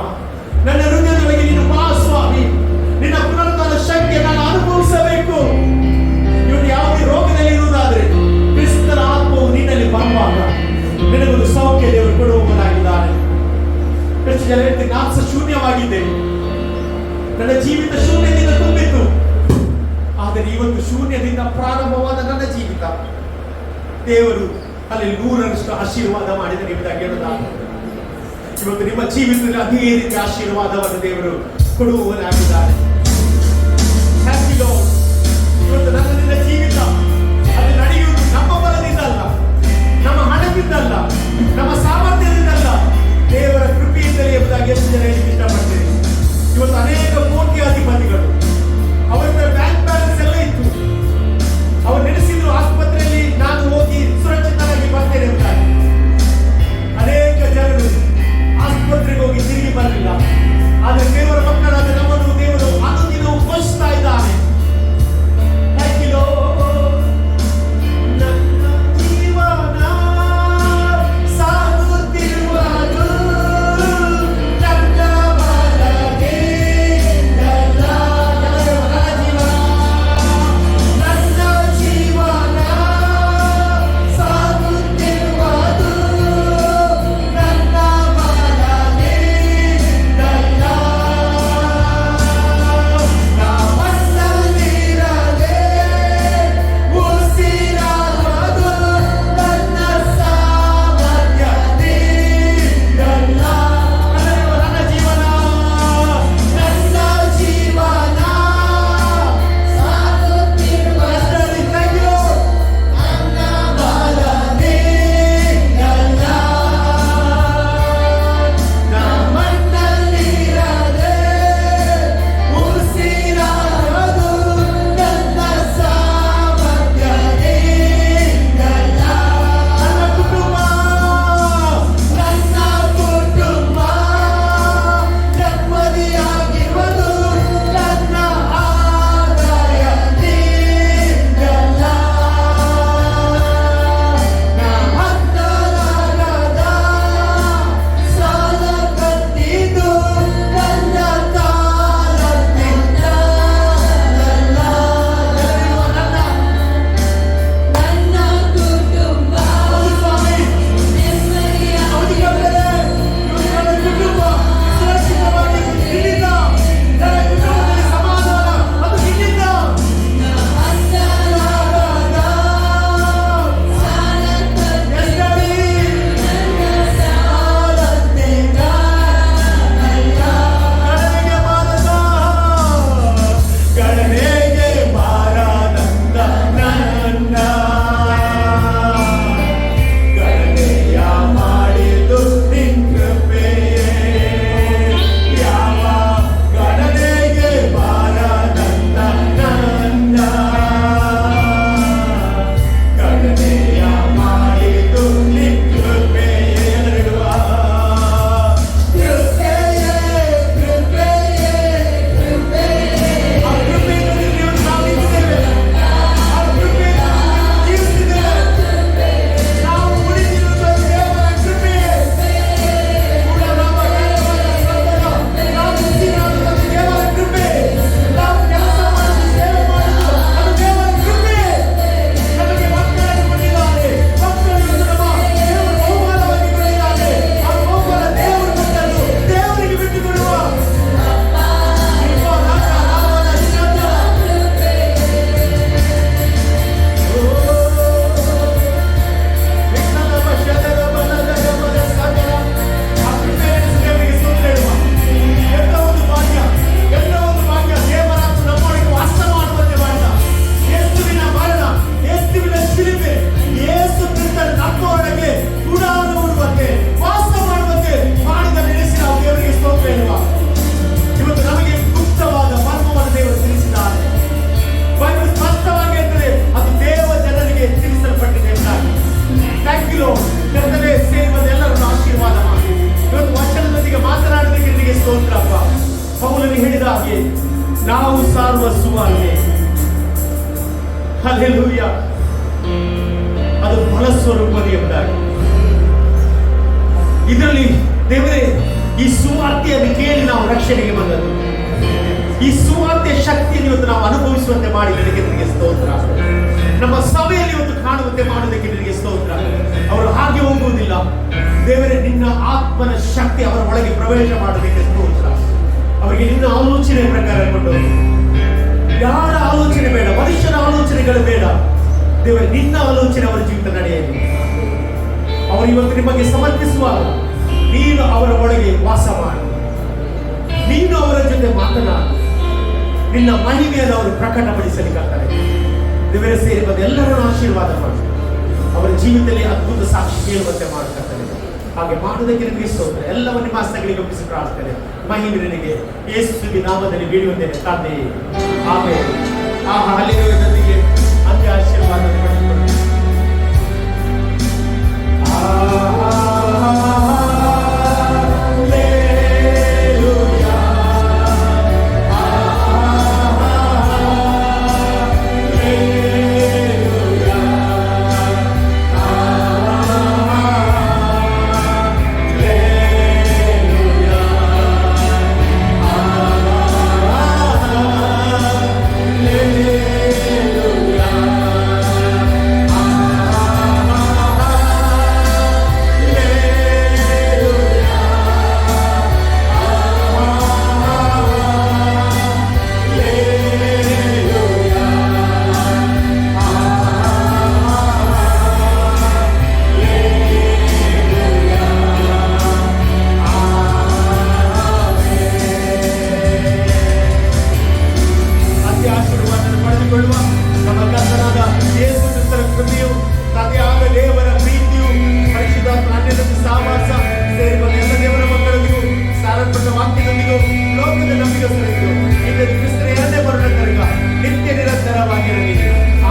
Speaker 2: ನನ್ನ ಹೃದಯದೊಳಗೆ ನೀನು ಬಾ ಸ್ವಾಮಿ, ನಿನ್ನ ಪುನರುತ್ಥಾನ ಶಕ್ತಿಯನ್ನು ನಾನು ಅನುಭವಿಸಬೇಕು. ಇವತ್ತು ಯಾವುದೇ ರೋಗದಲ್ಲಿ ಇರುವುದಾದ್ರೆ ಕ್ರಿಸ್ತನ ಆತ್ಮವು ನಿನ್ನಲ್ಲಿ ಬರುವಾಗ ನಿನಗೊಂದು ಸೌಖ್ಯ ದೇವರು ಕೊಡುವವನಾಗಿದ್ದಾನೆ. ಎಷ್ಟು ಜನ ಹೇಳ್ತೀನಿ, ನಾನು ಸಹ ಶೂನ್ಯವಾಗಿದ್ದೇನೆ, ನನ್ನ ಜೀವಿತ ಶೂನ್ಯದಿಂದ ತುಂಬಿತ್ತು. ಆದರೆ ಇವತ್ತು ಶೂನ್ಯದಿಂದ ಪ್ರಾರಂಭವಾದ ನನ್ನ ಜೀವಿತ ದೇವರು ಅಲ್ಲಿ 100ರಷ್ಟು ಆಶೀರ್ವಾದ ಮಾಡಿದ ನಿಮ್ಮದಾಗಿ ಹೇಳೋದಾದ. ಇವತ್ತು ನಿಮ್ಮ ಜೀವಿತದಲ್ಲಿ ಅದೇ ರೀತಿ ಆಶೀರ್ವಾದವನ್ನು ದೇವರು ಕೊಡುವವನಾಗಿದ್ದಾರೆ. ಇವತ್ತು ನನ್ನ ನಿನ್ನ ಜೀವಿತ ಅದು ನಡೆಯುವುದು ನಮ್ಮ ಬಲದಿಂದ ಅಲ್ಲ, ನಮ್ಮ ಹಣದಿಂದಲ್ಲ, ನಮ್ಮ ಸಾಮರ್ಥ್ಯದಿಂದಲ್ಲ, ದೇವರ ಕೃಪೆಯಿಂದಲೇ ಎಂಬುದಾಗಿ ಎಷ್ಟು ಜನ ಹೇಳಿ ಇಷ್ಟಪಡ್ತೇನೆ. ಇವತ್ತು ಅನೇಕ ಕೋಟ್ಯಾಧಿಪತಿಗಳು ಅವರ ಬ್ಯಾಂಕ್ ಬ್ಯಾಲೆನ್ಸ್ ಎಲ್ಲ ಇತ್ತು, ಅವರು ನಡೆಸಿದ್ರು ಆಸ್ಪತ್ರೆಯಲ್ಲಿ ನಾನು ಹೋಗಿ ಸುರಕ್ಷಿತರಾಗಿ ಬರ್ತೇನೆ ಅಂತ. ಅನೇಕ ಜನರು ಆಸ್ಪತ್ರೆಗೆ ಹೋಗಿ ತಿರುಗಿ ಬರಲಿಲ್ಲ. ಆದರೆ ದೇವರ ಮಕ್ಕಳಾದ ನಮ್ಮನ್ನು ದೇವರು ಅನುದಿನವೂ ಪೋಷಿಸ್ತಾ ಇದ್ದಾನೆ. ನನ್ನ ಜೀವನ ಸಾಗುತ್ತಿದೆ ನಾವು ಸಾರುವ ಸುವಾರ್ತೆ, ಹಲ್ಲೆಲೂಯಾ, ಅದು ಫಲ ಸ್ವರೂಪದ ಎಂಬುದಾಗಿ. ಇದರಲ್ಲಿ ದೇವರೇ, ಈ ಸುವಾರ್ತೆಯನ್ನು ಕೇಳಿ ನಾವು ರಕ್ಷಣೆಗೆ ಬಂದದ್ದು, ಈ ಸುವಾರ್ತೆಯ ಶಕ್ತಿಯನ್ನು ಇವತ್ತು ನಾವು ಅನುಭವಿಸುವಂತೆ ಮಾಡಿ ನಿನಗೆ ಸ್ತೋತ್ರ. ನಮ್ಮ ಸಭೆಯಲ್ಲಿ ಇವತ್ತು ಕಾಣುವಂತೆ ಮಾಡುವುದಕ್ಕೆ ನಿನಗೆ ಸ್ತೋತ್ರ. ಅವರು ಹಾಗೆ ಹೋಗುವುದಿಲ್ಲ ದೇವರೇ, ನಿನ್ನ ಆತ್ಮನ ಶಕ್ತಿ ಅವರ ಒಳಗೆ ಪ್ರವೇಶ ಮಾಡೋದಕ್ಕೆ ಸ್ತೋತ್ರ. ಅವರಿಗೆ ನಿನ್ನ ಆಲೋಚನೆ ಪ್ರಕಾರ ಕೊಟ್ಟು, ಯಾರ ಆಲೋಚನೆ ಬೇಡ, ಮನುಷ್ಯರ ಆಲೋಚನೆಗಳು ಬೇಡ ದೇವರೇ, ನಿನ್ನ ಆಲೋಚನೆ ಅವರ ಜೀವಿತ ನಡೆಯಲಿ. ಅವರು ಇವತ್ತು ನಿಮಗೆ ಸಮರ್ಪಿಸುವಾಗ ನೀನು ಅವರ ಒಳಗೆ ವಾಸ ಮಾಡು, ನೀನು ಅವರ ಜೊತೆ ಮಾತನಾಡು, ನಿನ್ನ ಮಹಿಮೆಯನ್ನು ಅವರು ಪ್ರಕಟಪಡಿಸಲಿಕ್ಕಾಗ್ತಾರೆ. ದೇವರ ಸೇರಿ ಬಂದ ಎಲ್ಲರನ್ನು ಆಶೀರ್ವಾದ ಮಾಡಿ ಅವರ ಜೀವಿತದಲ್ಲಿ ಅದ್ಭುತ ಸಾಕ್ಷಿ ಕೇಳುವಂತೆ ಮಾಡುತ್ತಾರೆ. ಹಾಗೆ ಮಾಡುವುದಕ್ಕೆ ನಿಮಗೆ ಸ್ತೋತ್ರ. ಎಲ್ಲವೂ ನಿಮ್ಮ ಹಸ್ತಗಳಿಗೆ ಒಪ್ಪಿಸಿ ಪ್ರಾರ್ಥನೆ. ಮಹಿಮೆ ನಿನಗೆ ಯೇಸುವಿನ ನಾಮದಲ್ಲಿ ಬೇಡುವಂತೆ ತಂದೆ, ಆಮೆನ್. ಆ ಹಲ್ಲೆಲೂಯದೊಂದಿಗೆ ಅಂತ್ಯ ಆಶೀರ್ವಾದ ಪಡೆದುಕೊಳ್ಳಿ. ನಮ್ಮ ಕರ್ತನಾದ ಯೇಸು ಕ್ರಿಸ್ತನ ಕೃಪೆಯು, ತಂದೆಯಾದ ದೇವರ ಪ್ರೀತಿಯು, ಪರಿಶುದ್ಧಾತ್ಮನ ಅನ್ಯೋನ್ಯ ಸಹವಾಸ ಸೇರಿ ಬಂದ ಎಲ್ಲ ದೇವರ ಮಕ್ಕಳಿಗೂ ಸಾರಲ್ಪಟ್ಟ ವಾಕ್ಯದೊಂದಿಗೂ ಲೋಕದ ನಂಬಿಕೆಯೂ ಇಂದು ಕ್ರಿಸ್ತನ ಎರಡನೇ ಬರುವ ತನಕ ನಿತ್ಯ ನಿರಂತರವಾಗಿರಲಿ.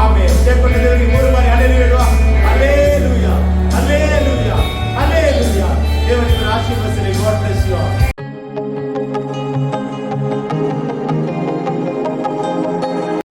Speaker 2: ಆಮೆನ್. ಜಯಪಟ್ಟ ದೇವರಿಗೆ 3 ಬಾರಿ ಹಲ್ಲೆಲೂಯಾ ಹೇಳುವ. Hallelujah, hallelujah, hallelujah. ದೇವರ ಆಶೀರ್ವದಿಸಲಿ. God bless.